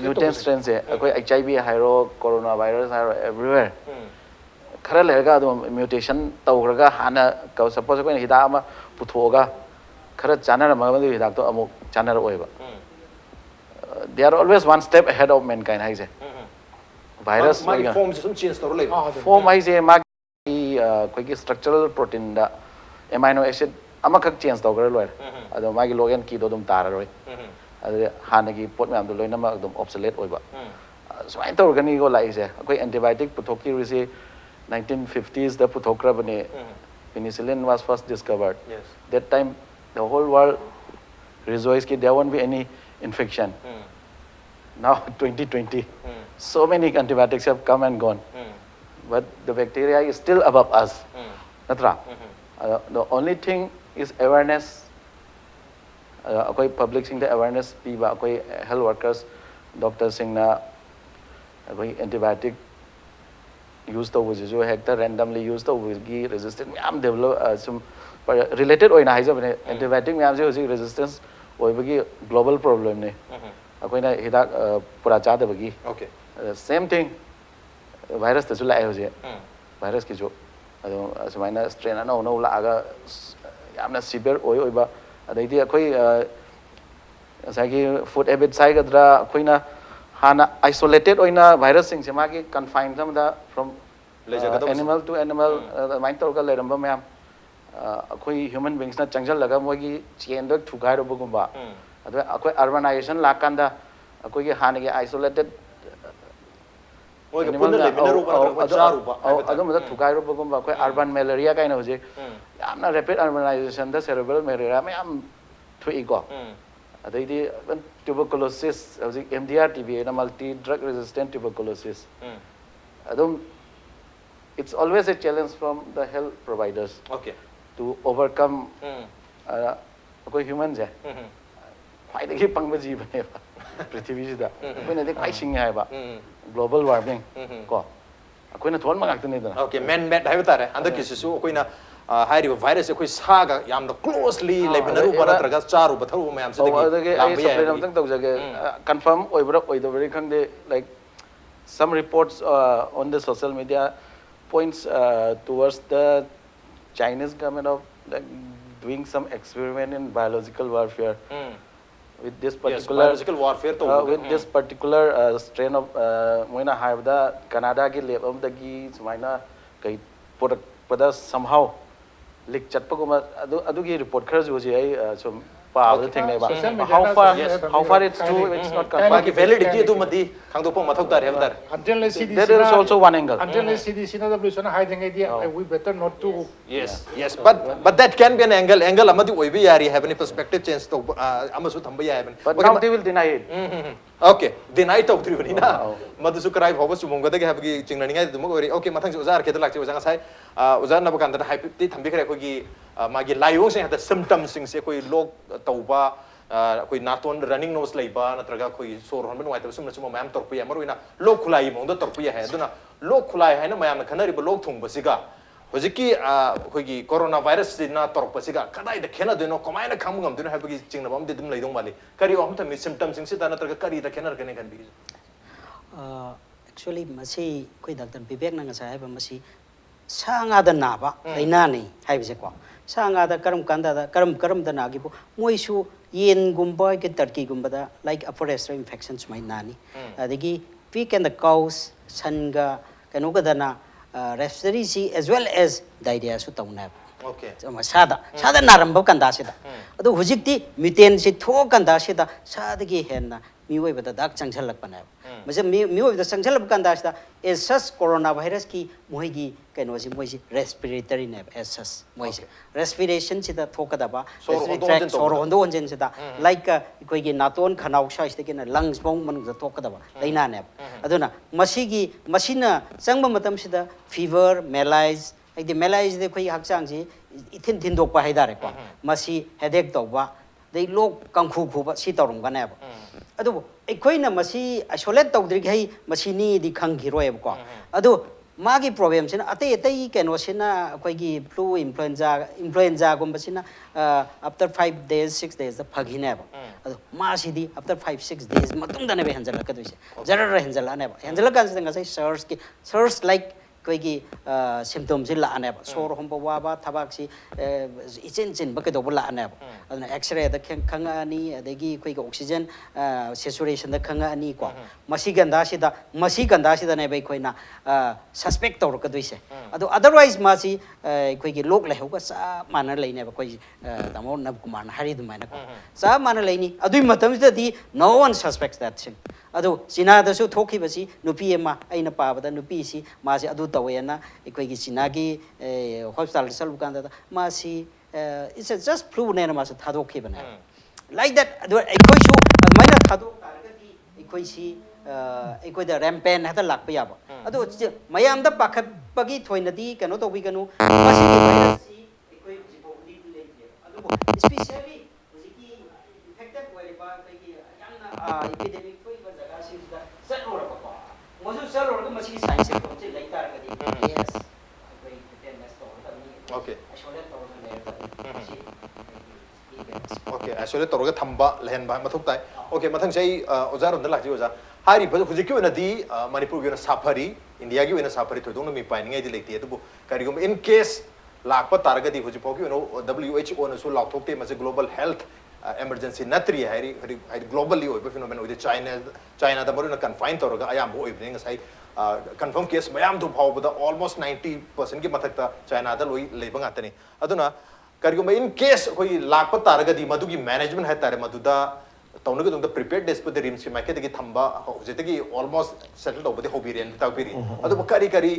mutant strains akoi HIV hairo coronavirus hairo everywhere khara lerga ado mutation tawraga hana ka suppose ko hida ama puthoga khara chanara ma hidak to amuk chanara oiba they are always one step ahead of mankind haise virus my form some change to lay form haise ma koi ki structural protein da amino acid amakak change tawgra loi ado ma gi logen ki do dum tararoi adu hana gi pot myam do loina ma dum obsolete oiba so ai tawrgani go lai se koi antibiotic puthoki risi 1950s the puthokra bane penicillin was first discovered that time the whole world rejoiced that there won't be any infection now 2020 so many antibiotics have come and gone but the bacteria is still above us natra the only thing is awareness akoi public sing the awareness piba akoi health workers doctors sing na akoi antibiotic use to was jo hector randomly use to gi resistant yam develop some related oina haija bane antibiotic myam je hoji resistance oibagi global problem ne akoina hidak pura cha da bagi okay same thing virus ta su lai hoje virus ki jo ado sumaina strain no no la ga yamna severe oiba adaidi akoi asagi food habit sai gadra akoina hana isolated oina virus sing se magi confined some da from animal to animal main tor ka leramba myam akoi human beings na changjal laga mogi chain do thugai ro bugumba ado akoi urbanization lakanda akoi ge hana ge isolated mogi punna le minaru ba charu ba ado mada thugai ro bugumba akoi urban malaria kaina hoje yamna rapid urbanization da cerebral malaria myam thui ko adaidi tuberculosis hoje MDR TB na multi drug resistant tuberculosis adum it's always a challenge from the health providers okay to overcome koi humans hai khwai dagi pangba jiba ne prithvi sida koina de khwai sing hai ba global warming ko koina thon ma ngak ne da okay man made hai tare anda kisisu koina hairi virus koi saga yamna closely lebinaru bara traga charu batharu mayam se dagi lambi ai something tau jage confirm oibra oidobri khangde like some reports on the social media points towards the Chinese government of like doing some experiment in biological warfare with this particular biological warfare to with this particular strain of moina haibda Canada ki lab am dagi sumaina kai product pada somehow leak chatpa ko adu ki report khara jo ji ai some pa the thing nei ba how far it's true it's not confirmed ki validity du madi khangdo po mathok tar hebdar until CDC there is also one angle until CDC na WHO na hiding idea we better not to yes but that can be an angle amadi oibi yari have any perspective change to amasu thamba ya have but now they will deny it okay deny to tribuni na madu su krai hoba su monga da have gi chingnani ngai dum ori okay mathang su jar ke da lakche ojang sai ozar na bakanda da hype ti thambi khare ko gi magi layong se hada symptoms sing se koi log tauba koi naton running nose leiba natraga koi sor hon benwai tar sumna sum mayam torpuya maruina log khulai mong da torpuya hai duna log khulai hai na mayam khanari ba log thung basiga hojiki koi gi corona virus na torpasiga kadai da khena deno komai na kham ngam dino habagi chingna bam de dum leidong mali kari om thami symptoms sing se da natraga kari da khenar kane kan bi actually masi koi Dr. Vivek na ngasai ba masi sanga da na ba laina ni haibse ko sanga da karam kanda da karam da na gi bo moisu yen gumba ke turkey gumba da like upper respiratory infections mai nani adigi pig and the cows sanga kanu ga da na respiratory si as well as diarrhea su tauna okay sada naramba kanda sida adu hujikti miten si tho kanda sida sadagi henna miwai bada dak changjalak pana mase miwai bada changjalak kanda sida as such coronavirus ki moigi kaino si moisi respiratory ne as such moisi respiration sida thokada ba sor hondo onjen sida like koi gi naton khanau sa sida ki na lungs bong manung da thokada ba laina ne aduna masina changba matam sida fever malaise ꯍꯥꯏꯗꯤ ꯃꯦꯂꯥꯏꯁꯤꯗ ꯑꯩꯈꯣꯏꯒꯤ ꯍꯛꯆꯥꯡꯁꯤ ꯏꯊꯤꯟ ꯊꯤꯟꯗꯣꯛꯄ ꯍꯥꯏꯇꯥꯔꯦꯀꯣ ꯃꯁꯤ headache ꯇꯧꯕ ꯑꯗꯩ ꯂꯣꯛ ꯀꯥꯡꯈꯨ ꯈꯨꯕ ꯁꯤ ꯇꯧꯔꯝꯒꯅꯦꯕ ꯑꯗꯨꯕꯨ ꯑꯩꯈꯣꯏꯅ ꯃꯁꯤ ꯑꯥꯏꯁꯣꯂꯦꯠ ꯇꯧꯗ꯭ꯔꯤꯈꯩ ꯃꯁꯤꯅꯤꯗꯤ ꯈꯪꯈꯤꯔꯣꯏꯕꯀꯣ ꯑꯗꯨ ꯃꯥꯒꯤ ꯄ꯭ꯔꯣꯕ꯭ꯂꯦꯝꯁꯤꯅ ꯑꯇꯩ ꯑꯇꯩ ꯀꯩꯅꯣꯁꯤꯅ ꯑꯩꯈꯣꯏꯒꯤ ꯐ꯭ꯂꯨ ꯏꯟꯐ꯭ꯂꯨꯑꯦꯟꯖꯥꯒꯨꯝꯕꯁꯤꯅ ꯑꯐꯇꯔ 5 days 6 days ꯐꯈꯤꯅꯦꯕ ꯑꯗꯣ ꯃꯥꯁꯤꯗꯤ ꯑꯐꯇꯔ 5 6 days ꯃꯇꯨꯡꯗꯅꯦꯕ ꯍꯦꯟꯖꯜꯂꯛꯀꯗꯣꯏꯁꯦ ꯖꯔꯔ ꯍꯦꯟꯖꯜꯂꯛꯑꯅꯦꯕ ꯍꯦꯟꯖꯜꯂꯛꯀꯥꯟꯁꯤꯗ ꯉꯁꯥꯏ SARS ꯂꯥꯏꯛ ꯑꯩꯈꯣꯏꯒꯤ ꯁꯤꯝꯇꯣꯝꯁꯤ ꯂꯥꯛꯑꯅꯦꯕ ꯁꯣꯔ ꯍꯣꯟꯕ ꯋꯥꯕ ꯊꯕꯥꯛꯁꯤ 이젠 찐ꯕ ꯀꯩꯗꯧꯕ ꯂꯥꯛꯑꯅꯦꯕ ꯑꯗꯨꯅ ꯑꯦꯛꯁꯔꯦꯗ ꯈꯪꯉꯛꯑꯅꯤ ꯑꯗꯒꯤ ꯑꯩꯈꯣꯏꯒꯤ ꯑꯣꯛꯁꯤꯖꯦꯟ ꯁꯦꯆꯨꯔꯦꯁꯟꯗ ꯈꯪꯉꯛꯑꯅꯤꯀꯣ ꯃꯁꯤ ꯒꯟꯙꯥꯁꯤꯗꯅꯦꯕ ꯑꯩꯈꯣꯏꯅ ꯁꯁꯄꯦꯛ ꯇꯧꯔꯛꯀꯗꯣꯏꯁꯦ ꯑꯗꯣ ꯑꯗꯔꯋꯥꯏꯁ ꯃꯥꯁꯤ ꯑꯩꯈꯣꯏꯒꯤ ꯂꯣꯛ ꯂꯥꯏꯍꯧꯒ ꯆꯞ ꯃꯥꯟꯅ ꯂꯩꯅꯦꯕ ꯑꯩꯈꯣꯏ ꯇꯥꯃꯣ ꯅꯕꯀꯨꯃꯥꯔꯅ ꯍꯥꯏꯔꯤ ꯑꯗꯨꯃꯥꯏꯅꯀꯣ ꯆꯞ ꯃꯥꯟꯅ ꯂꯩꯅꯤ ꯑꯗꯨꯒꯤ ꯃꯇꯝꯁꯤꯗꯗꯤ ꯅꯣ ꯋꯥꯟ ꯁꯁꯄꯦꯛꯁ ꯗꯦꯠ ꯊꯤꯡ ꯑꯗꯣ ꯆꯤꯅꯥꯗꯁꯨ ꯊꯣꯛꯈꯤꯕꯁꯤ ꯅꯨꯄꯤ ꯑꯃ ꯑꯩꯅ ꯄꯥꯕꯗ ꯅꯨꯄꯤꯁꯤ ꯃꯥꯁꯤ ꯑꯗꯨ ꯇꯧꯋꯦꯅ ꯑꯩꯈꯣꯏꯒꯤ ꯆꯤꯅꯥꯒꯤ ꯍꯣꯁꯄꯤꯇꯥꯜꯗ ꯆꯠꯂꯨ ꯀꯥꯟꯗ ꯃꯥꯁꯤ it's just flu-ꯅꯦꯅ ꯃꯥꯁꯤ ꯊꯥꯗꯣꯛꯈꯤꯕꯅꯦ like that ꯑꯗꯨ ꯑꯩꯈꯣꯏꯁꯨ ꯑꯗꯨꯃꯥꯏꯅ ꯊꯥꯗꯣꯛ ꯇꯥꯔꯒꯗꯤ ꯑꯩꯈꯣꯏꯁꯤ ꯑꯩꯈꯣꯏꯗ ꯔꯦꯝꯄꯦꯟ ꯍꯦꯛꯇ ꯂꯥꯛꯄ ꯌꯥꯕ ꯑꯗꯣ ꯃꯌꯥꯝꯗ ꯄꯥꯈꯠꯄꯒꯤ ꯊꯣꯏꯅꯗꯤ ꯀꯩꯅꯣ ꯇꯧꯕꯤꯒꯅꯨ ꯃꯁꯤꯒꯤ ꯚꯥꯏꯔꯁꯁꯤ ꯑꯩꯈꯣꯏ ꯍꯧꯖꯤꯛꯐꯥꯎꯕꯗꯤ ꯂꯩꯇꯦ ꯑꯗꯨꯕꯨ ꯏꯁꯄꯤꯁꯤꯌꯦꯜꯂꯤ ꯍꯧꯖꯤꯛꯀꯤ ꯏꯟꯐꯦꯛꯇꯦꯠ ꯑꯣꯏꯔꯤꯕ ꯑꯩꯈꯣꯏꯒꯤ ꯌꯥꯝꯅ ꯏꯄꯤꯗꯦꯃꯤꯛ ꯊꯣꯛꯏꯕ ꯖꯒꯥꯁꯤꯡꯁꯤꯗ ꯆꯠꯂꯨꯔꯕꯀꯣ ꯃꯁꯨ ꯆꯠꯂꯨꯔꯒ ꯃꯁꯤꯒꯤ ꯁꯥꯏꯟ ꯁꯤꯝꯇꯣꯝꯁꯤ ꯂꯩ ꯇꯥꯔꯒꯗꯤ ꯌꯦꯁ ꯑꯩꯈꯣꯏ ꯇꯦꯁ ꯇꯧꯔꯒꯗꯕꯅꯤ ꯑꯥꯏꯁꯣꯂꯦꯠ ꯇꯧꯔꯒ ꯂꯩꯔꯒꯗꯕꯅꯤ Okay, isolate toroga thamba lehen ba mathuk tai. Okay, mathang sei ozar unda lakji oza. Hari bhaja hujik ki ona di Manipur gi ona safari, India gi ona safari thodong no mi pai ngai di lekti adu karigom in case lakpa targa di hujik phoki ono WHO ona so lak thokte mase global health emergency natri hari globally oi ba phenomenon oi China da morina confine toroga ayam oi bring sai confirm case mayam du phau ba almost 90% ki mathak ta China da loi leiba ngatani aduna karigoma in case koi lakpa taragadi madugi management hai tare maduda taunga dong the prepared des put the rim si market gi thamba jetagi almost settled over the hobirian tabiri adu kari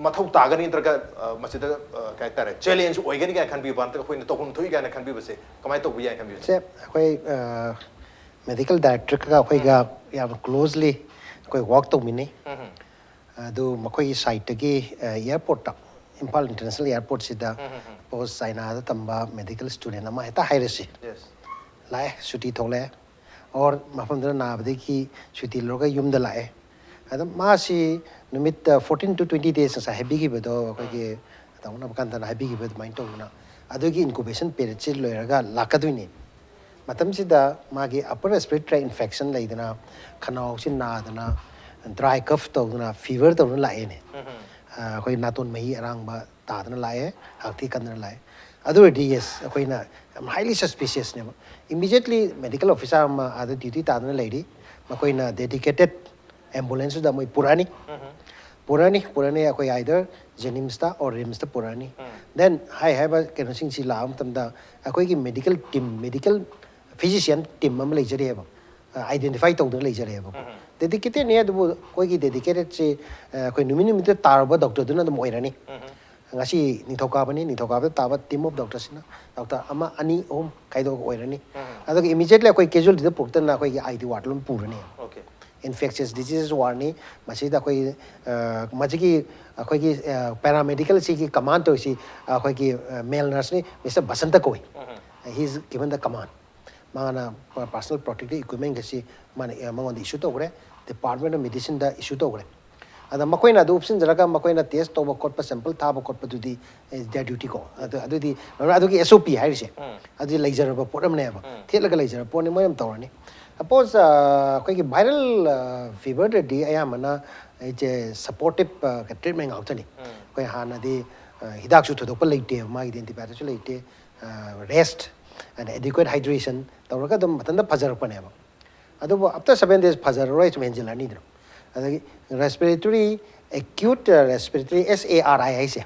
mathau tagani draga masida kai tare challenge oigani ga kan bi ban ta koi to hun thui ga na kan bi base kamai to bi ya kan bi se koi medical director ka koi ga yam closely koi work to mini adu makoi site gi airport ta Impal International Airport sida post China da tamba medical student ama eta hairesi yes lae shuti thole or mafam da na bade ki shuti loga yum da lae adam ma si numit 14 to 20 days sa heavy gi bedo ko gi tauna bakan da heavy gi bedo mind to na adu gi incubation period chi loiraga lakaduni matam sida magi upper respiratory infection laidana khanau sin na dana dry cough to na fever to na lae ne koi naton mai arang ba ta dana lae hakti kan dana lae adu yes koi na highly suspicious ne immediately medical officer ma ada duty ta dana lady ma koi na dedicated ambulance da moi purani koi either Jennings ta or Rims ta purani then hai ba ken sing si la am tam da koi ki medical physician team am lai jare ba identify to dana lai jare ba dedicated ne adu koi ki dedicated se koi numini meter tarba doctor duna dum oirani ngasi nithoka taba team of doctors na doctor ama ani om kaido oirani adu immediately koi casualty da puktan na koi ki ID ward lum purani okay infectious diseases warni masida koi majigi koi ki paramedical si ki command to si koi ki male nurse ni Mr. Basanta koi he is given the command mangana personal protective equipment gasi mangon issue to gore department of medicine da issue to gore ada makoina du option jaraga makoina test to bakot pa sample tha bakot pa dudi is their duty ko adu di adu ki SOP hai se adu leijar ba podam ne ba thelaga leijar pon ne moyam tawani suppose koi ki viral fever di ayamana je supportive treatment outani koi hana di hidak su thodok pa leite ma identify su leite rest and adequate hydration tawraga dum matanda phajar pane ba adu after 7 days phajar roi to menjelani dro adagi respiratory acute respiratory SARI se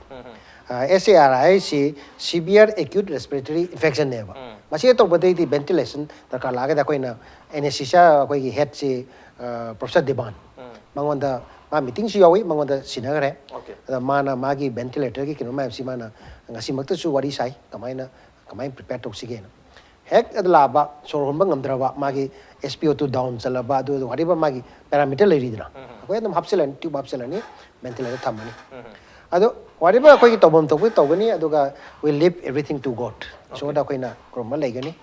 SARI si severe acute respiratory infection ne ba masi to badai di ventilation ta ka laga da koina anesthesia koi ki head si Professor Deban mangonda ma meeting si yawi mangonda sinagare da mana magi ventilator ki kino ma si mana ngasi makta su wari sai kamai prepare to sige na hek adlaba sor honba ngamdraba magi SpO2 down chalaba adu whatever magi parameter leridina ko edam hapselan tube hapselani ventilator thamani ado whatever koi tobam to koi tobani aduga we leave everything to God so da koi na krom laigani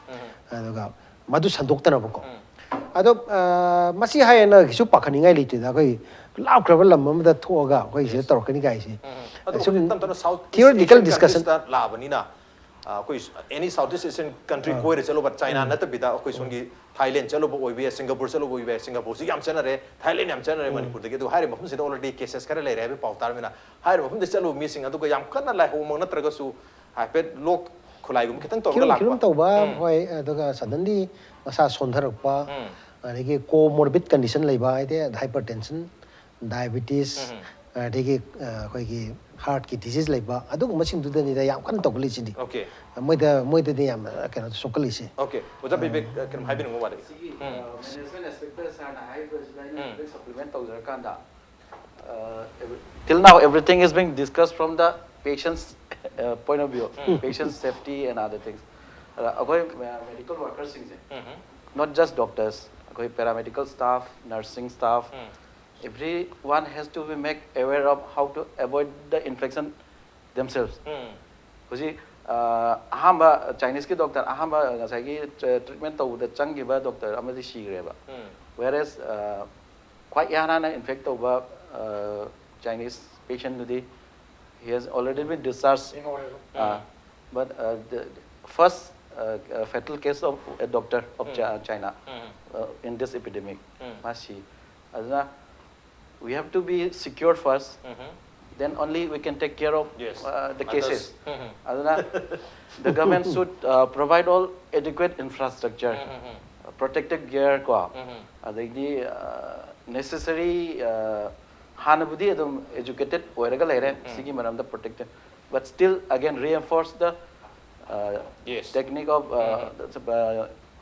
aduga madu sandoktana bako ado masi hai na gisu pakhani ngai lite da koi law krabal lam da thoga koi se torkani gai se theoretical discussion la bani na koi any Southeast Asian country koi re chalo but China na ta bida koi songi Thailand chalo bo oibe Singapore chalo bo oibe Singapore si yam chana re Thailand yam chana re Manipur de do hari mafum se already cases kare le re be pautar mina hari mafum de chalo mi singa do ko yam kana lai ho mo na traga su ha pe lok khulai gum kitang tor la kilum to ba hoi aduga suddenly masa sondharak pa adegi comorbid condition leiba ite hypertension diabetes adegi koi gi heart ki disease leiba adu masing du da ni da yam kan to li chindi okay moi da de yam kana sokali se okay oja be kan hai bin ngo ba de management aspects and high baseline supplement to kanda till now everything is being discussed from the patient's point of view patient's safety and other things medical workers not just doctors paramedical staff nursing staff everyone has to be make aware of how to avoid the infection themselves because ahamba Chinese ki doctor ahamba ngasai ki treatment to the changiba doctor amadi shigreba whereas quite yana na infect over Chinese patient today he has already been discharged but the first fatal case of a doctor of China in this epidemic Mashi aduna we have to be secured first then only we can take care of the cases aduna the government should provide all adequate infrastructure protective gear ko adagi necessary hanabudi adum educated oiraga leire sigi maram da protected but still again reinforce the technique of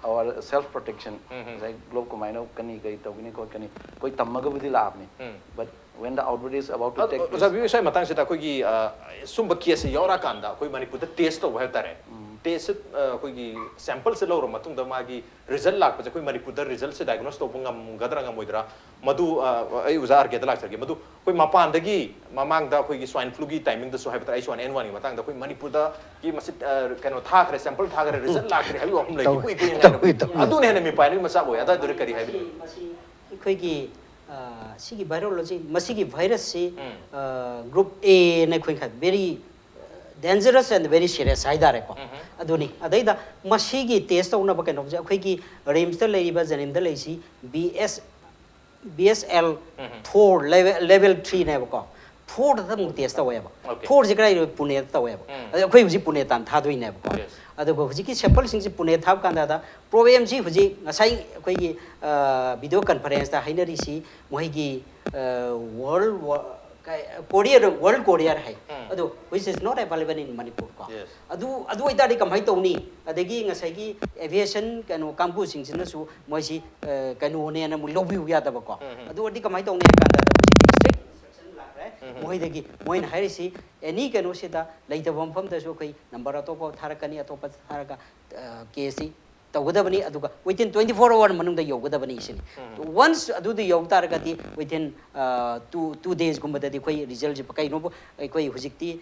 our self protection like globe ko maino kani gai tawini ko kani koi tammaga budi laabni but when the outbreak is about to take place oja sai matang se ta koi gi sumba case yora kanda koi Manipur da test to hai tare test koi gi sample se lawro matung da magi result lak pa koi Manipur da result se diagnose to ngam gadra ngam moidra madu ai uza Arke da lak sarge madu koi mapan da gi mamang da koi gi swine flu gi timing da so hai tare H1N1 gi matang da koi Manipur da gi masit kano tha khare sample tha khare result lak khare hai wahum lai koi koi adu ne mi pai ni masa boy ada dur kari hai masi koi gi sigi virology masigi virus si group A na khoi khat very dangerous and very serious haidare ko aduni adaida masigi test ona ba keno khoi gi rims ta lei ba janim da lei si BSL 4 level 3 ne ba ko 4 da mu test ta waya ba 4 jikrai pune ta waya ba khoi huji pune tan tha doi ne ba ko adugo huji ki sample sing si pune thab kan da problem si huji ngasai khoi gi video conference ta hainari si moi gi world courier hai adu which is not available in Manipur ko adu idari kamai tawni adagi ngasai gi aviation kanu kampu sing sin su moi si kanu ne na mu lobby ya da ko adu adi kamai tawni kan da strict instruction la re moi dagi moi na hari si any kanu si da laita bom pham da su kai number atop tharakani atop tharaka kesi tawgadabani aduga within 24 hour manung da yogadabani isin once adu the yog taragati within 2 days gumba da koi result ji pakai no koi hujikti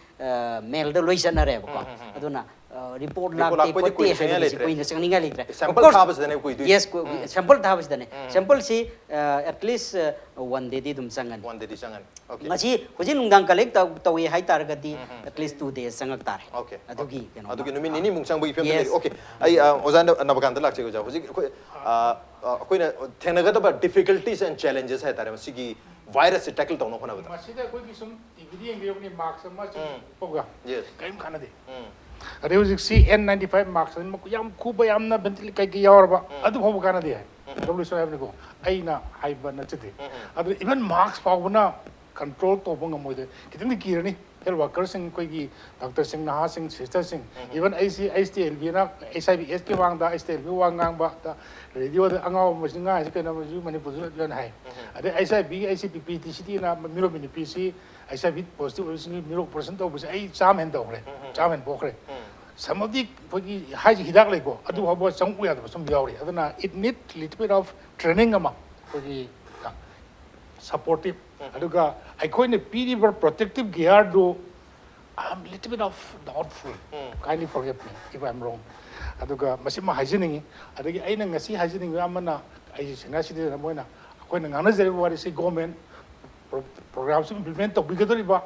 mail da loisana re ko aduna report lakti koti hai koi na sangninga litre sample thabas dane koi yes sample thabas dane sample si at least 1 day di dum sangan 1 day di sangan okay machi hujin nungdang collect tawi hai taragati at least 2 days sangak tar okay adugi adugi numi nini mung sang bu ifem okay ai ozan Nabakanta lak che go ja huji koi na thengna ga difficulties and challenges hai tare sigi virus se tackle tawno khona bata masida koi ki sum tv eng ni marks ma poga yes kaim khana de are huji si N95 marks ma yam khuba yam na bentil kai ki yawarba adu hobu kana de w so have ni ko aina haiba na chite adu even marks pawna control to bang moide kitani kirani health workers sing koi gi doctor sing na sing sister sing even ICLB na SIBS ki wang da STLB wang ngang ba da radio da angau mo singa si kana mo ju Manipur jon hai ade SIB ICPP TCT na miro mini PC SIB positive sing miro percent to bus ai cham hen do re cham hen bokre some of the hai hidak lai ko adu hobo sang u ya da sum yauri aduna it need little bit of training ama koi supportive aduga aikoi ne piri protective gear do I'm a little bit of doubtful. Kindly forgive me if I'm wrong. Aduga masima hygienic. Adagi ay nang ngasi hygienic amana ay sinasidi na mo na. Ako nang ana zeri wari si government programs implement to bigadori ba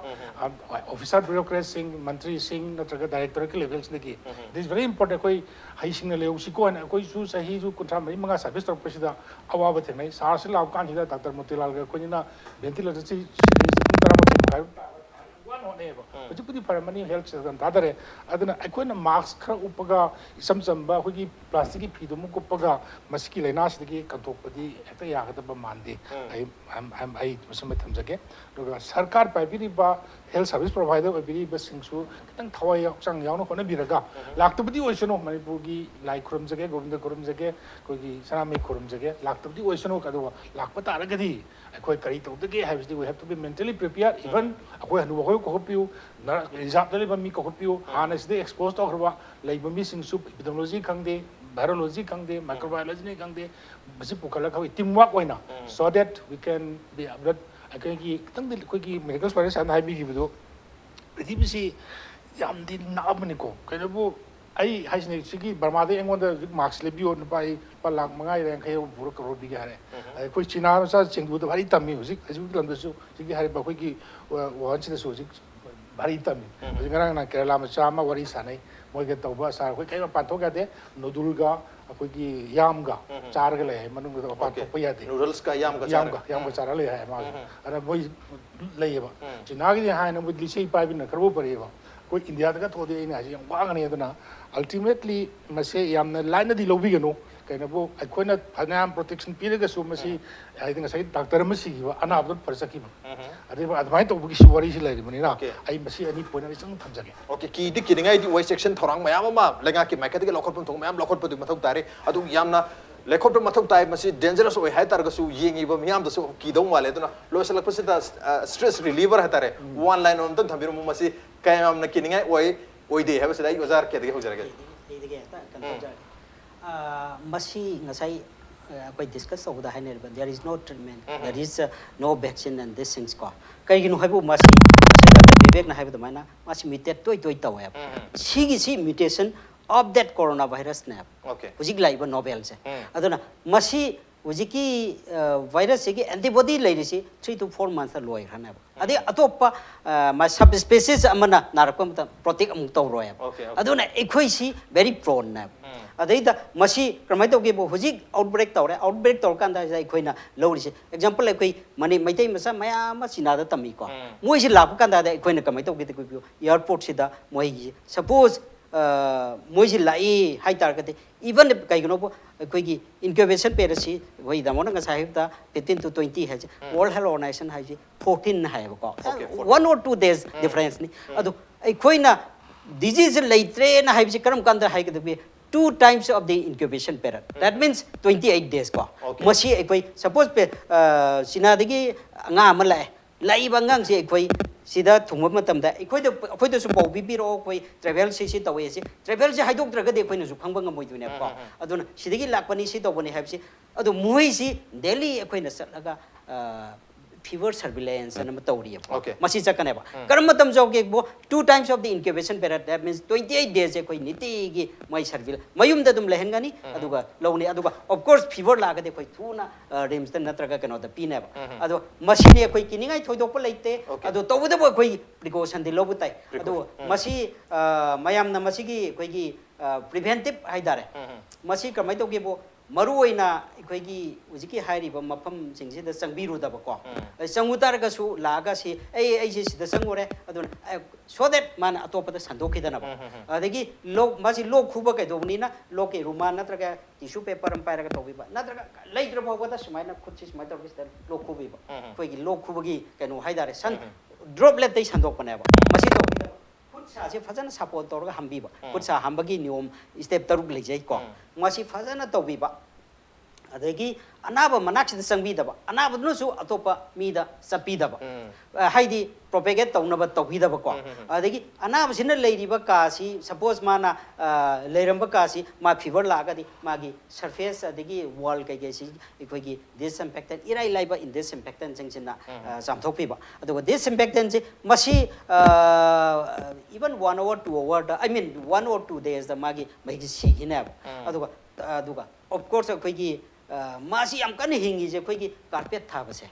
officer bureaucrat Singh, Mantri Singh, natraga director ke levels niki. This is very important. Koi hygiene na leo siko na koi su sahi su kontra mari mga service to presida awa bate nai. Saarse laab kan hida Dr. Motilal ga koi na ventilator si tara But you put the permanent health system, other than I couldn't mask upaga, some Bahudi, plastic Pidomukupaga, Maskila Nasiki, Katopadi, at the Yakataba Mandi. I some times again. Sarkar Pabiriba, health service provider, I believe, Singsu, and Kawai Sang Yano Honabiraga. Lactopadi Ocean of Manipugi, like Kurumzage, Gurunda Kurumzage, Kogi, Sanami Kurumzage, Lactopadi Ocean of Kadua, Lakpata Aragadi. I quite carry to the game, we have to be mentally prepared, even when we hope you, example, me hope you, honestly exposed to her, like missing soup, epidemiology kangde, virology kangde, microbiology kangde, Basipukalaka, teamwork, so that we can be able to quickly medical science and I be given. But if you see, Yam did Nabanico, Kanabu. I has ne sigi Barmade and one the marks libio by Palang Mangai and Kay Burka Robigare. I put China sing with the Varita music, as we learn the Sigi Harry Bakwiki once the Suzik Baritami. Zingarana Kerala Sama, Warisane, Mogatoba, Sar, we came up Patoga de, Nodulga, a quickie Yamga, Chargale, Manung Patoyati, Noodleska Yamga Yamga Charale, and a boy labor. Chinagi Hana with Lishay Pipe in a Karupa. India told the Wagana ultimately Mase Yam line of the Lobigano, kind of I couldn't Panam protection period so Masi I think I said Dr. Masi another Persaki. I might of wish what is like I must see any point of some comes again. Okay, key dicking I do section Torang Mayama, Legaki, my catechal local to Mam local to Matotari, Adu Yamna. Lekop Matotai must dangerous way Hatargasu Ying Yam the so Kidon Waledona, Los Lapacita stress reliever Hatare, one line on the Tamimasi, Kayam Nakining way, they have said I was Arke. Masi Nasai quite discussed over the Hainer, but there is no treatment, there is no vaccine and this thing's called. Kayin Habu Masi, Vivek have the mana, must mutate to it. She mutation of that coronavirus snap. Okay. Ujik laiba novel se. Aduna masi ujiki virus segi antibody lairisi 3 to 4 months loi khana. Adi atopa ma subspecies amana narakam protect amuk taw roya. Aduna ekhoi si very prone na. Adida masi kramai to ge bo ujik outbreak taw kan da ekhoi na lorisi. Example ekhoi mani maitai masa maya ma sina da tami ko. Moi si lap kan da ekhoi na kamai to ge ko airport sida moi suppose Moisi Lai, High Target, even the Kainopo, incubation period, where the Monanga Sahib, 15 to 20 has World Health Organization has 14 have 1 or 2 days difference. A quina disease late train, I have Sikaram Kanda Hike the way 2 times of the incubation period. That means 28 days. Mosi, suppose Sinadigi Namala, Laibangang, say, Sida Tumatam that equate the support Bibiro, travel sisi away, travel I don't drag the Queen of Hanganga Moyuna. I don't Sidiki Lapani sit when he has it. Other Muisi, Delhi acquaintance fever surveillance and amatorium. Okay. Masisa Caneva. Karamatam Zogebo, 2 times of the incubation period, that means 28 days equinity, my surveil. Mayum dadum lehengani, Aduga, Loni Aduga. Of course, fever laga de Quituna, Rimston Natraga cannot the Pineva. Ado Machine Quaking, I told Opolate, Ado Towu the Boy precaution the Lobutai. Ado Masi Mayam Namasigi, Quigi preventive Haidare. Masi Kamaito Gebo. Maruina, Quagi, Uziki Hari, Mapam, Sings the Sangiru Dabako. Sangutargasu, Lagasi, the Sangure, so that man atop the Sandoki Danaba. They low, Masi low Kubaka Domina, Loke, Rumana, Natraga, tissue paper and Paragatoviba. Natraga, later about what the Smina could see my service than low Kubiba. Quagi, low Kubagi, can hide a sun, droplet they Sandokaneva. Masito. As if Fazana support or Hambiba, puts a Hambagi Nium, step Tarugli Jacob. Masi Fazana Tobiba. adagi anaba manaksid sangbidaba anaba nusu atopa mida sapidaba haidi propagate tawnaba tawhidaba ko adagi anaba sina leiriba kasi suppose mana leiramba kasi ma fever lagadi magi surface adagi wall kai si ikogi disinfectant irai laiba in disinfectant jingchina samthopiba adugo disinfectant ji masi even 1 hour 2 hour I mean 1 or 2 days the magi magi si hinab aduga of course akoigi masi am kan hingi je akoigi carpet thabase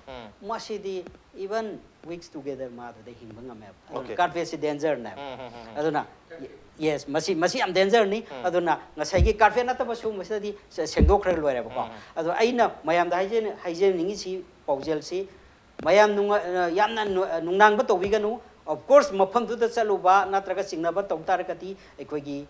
masi di even weeks together ma da hingba ngame carpet si danger na aduna yes masi am danger ni aduna ngasai gi carpet na tabasu masi di sengdok khre loire ba ko adu aina mayam da haije ningi si paujel si mayam yamna nungnang ba tobi ganu of course mafam tu da chaluba natraga singnaba tawtar kati ekoigi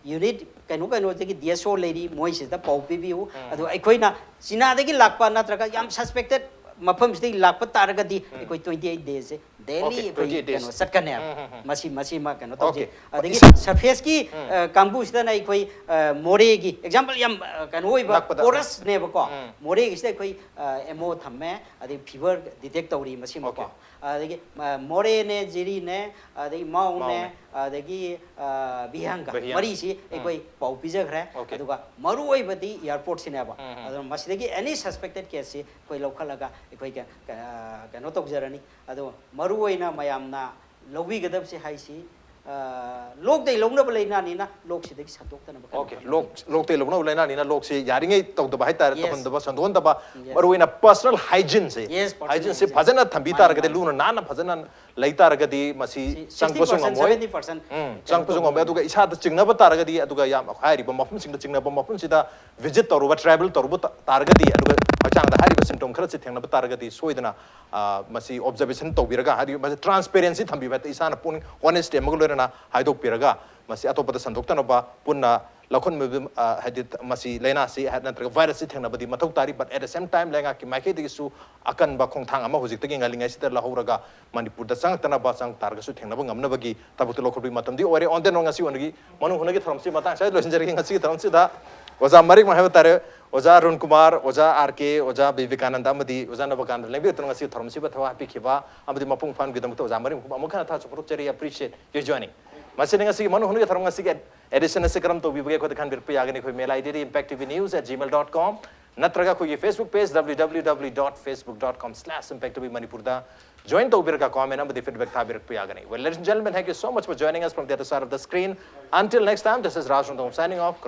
unit kaino jegi DSO lady moisis da pau pibiu adu ekoina sina dagi lakpa natraga yam suspected mafam sidi lakpa taragadi ekoi 28 days daily kaino satkane masi ma kaino tawji adagi surface ki kambu sida na ekoi more gi example yam kaino oiba porous ne ba ko more gi sida ekoi emo thamme adi fever detect tawri masi ma ko adagi more ne jiri ne adagi mau ne adagi bihanga mari si ekoi pau pija khre aduga maru oi badi airport sinaba adu masidagi any suspected case si koi lokhalaga ekoi ka no tokjarani adu maru oina mayamna lobi gadab si haisi lok dei longna ba leina ni na lok si degi satok tana ba okay lok dei longna ba leina ni na lok si yaringai tawda ba haita tawon da ba sandon da ba maru oina personal hygiene se hygiene se phajana thambi tar ga de luna nana phajana leita ra ga di masi sangposung amoi 70% sangposung amoi aduga isa da chingna ba tar ga di aduga yam hairi ba mafum sing da chingna ba mafum sida visit toru ba travel toru ba tar ga di aduga hachang da hari ba symptom khara chi thengna ba tar ga di soidana masi observation to biraga hari masi transparency thambi ba isa na pun honest em go na haidok piraga masi atopa da sandok ta no ba punna lakhon me hadit masi lena si hadna tra virus si thengna badi mathau tari but at the same time lenga ki maike de su akan ba khong thang ama hojik tagi ngalinga si ter lahoraga manipur da sang tana ba sang tar ga su thengna ba ngamna bagi tabuk to lokhoi matam di ore on den nga si ongi manu hunagi tharam si mata sai losin jari nga si tharam si da oza marik ma have tare oza Arunkumar oza Arke oza Vivekananda amadi oza Nabakanta lebi to nga si tharam si ba thawa pikhiba amadi mapung fan gidam to oza marik amukha tha support cheri appreciate you joining masini nga si manu hunagi tharam nga si edition se karam to bibage ko khan bir pe agani ko mail id impactvnews@gmail.com natraga ko ye Facebook page www.facebook.com/impactvmanipur da join to bir ka comment and the feedback tha bir pe agani well ladies and gentlemen thank you so much for joining us from the other side of the screen until next time this is Raj Nongthombam signing off.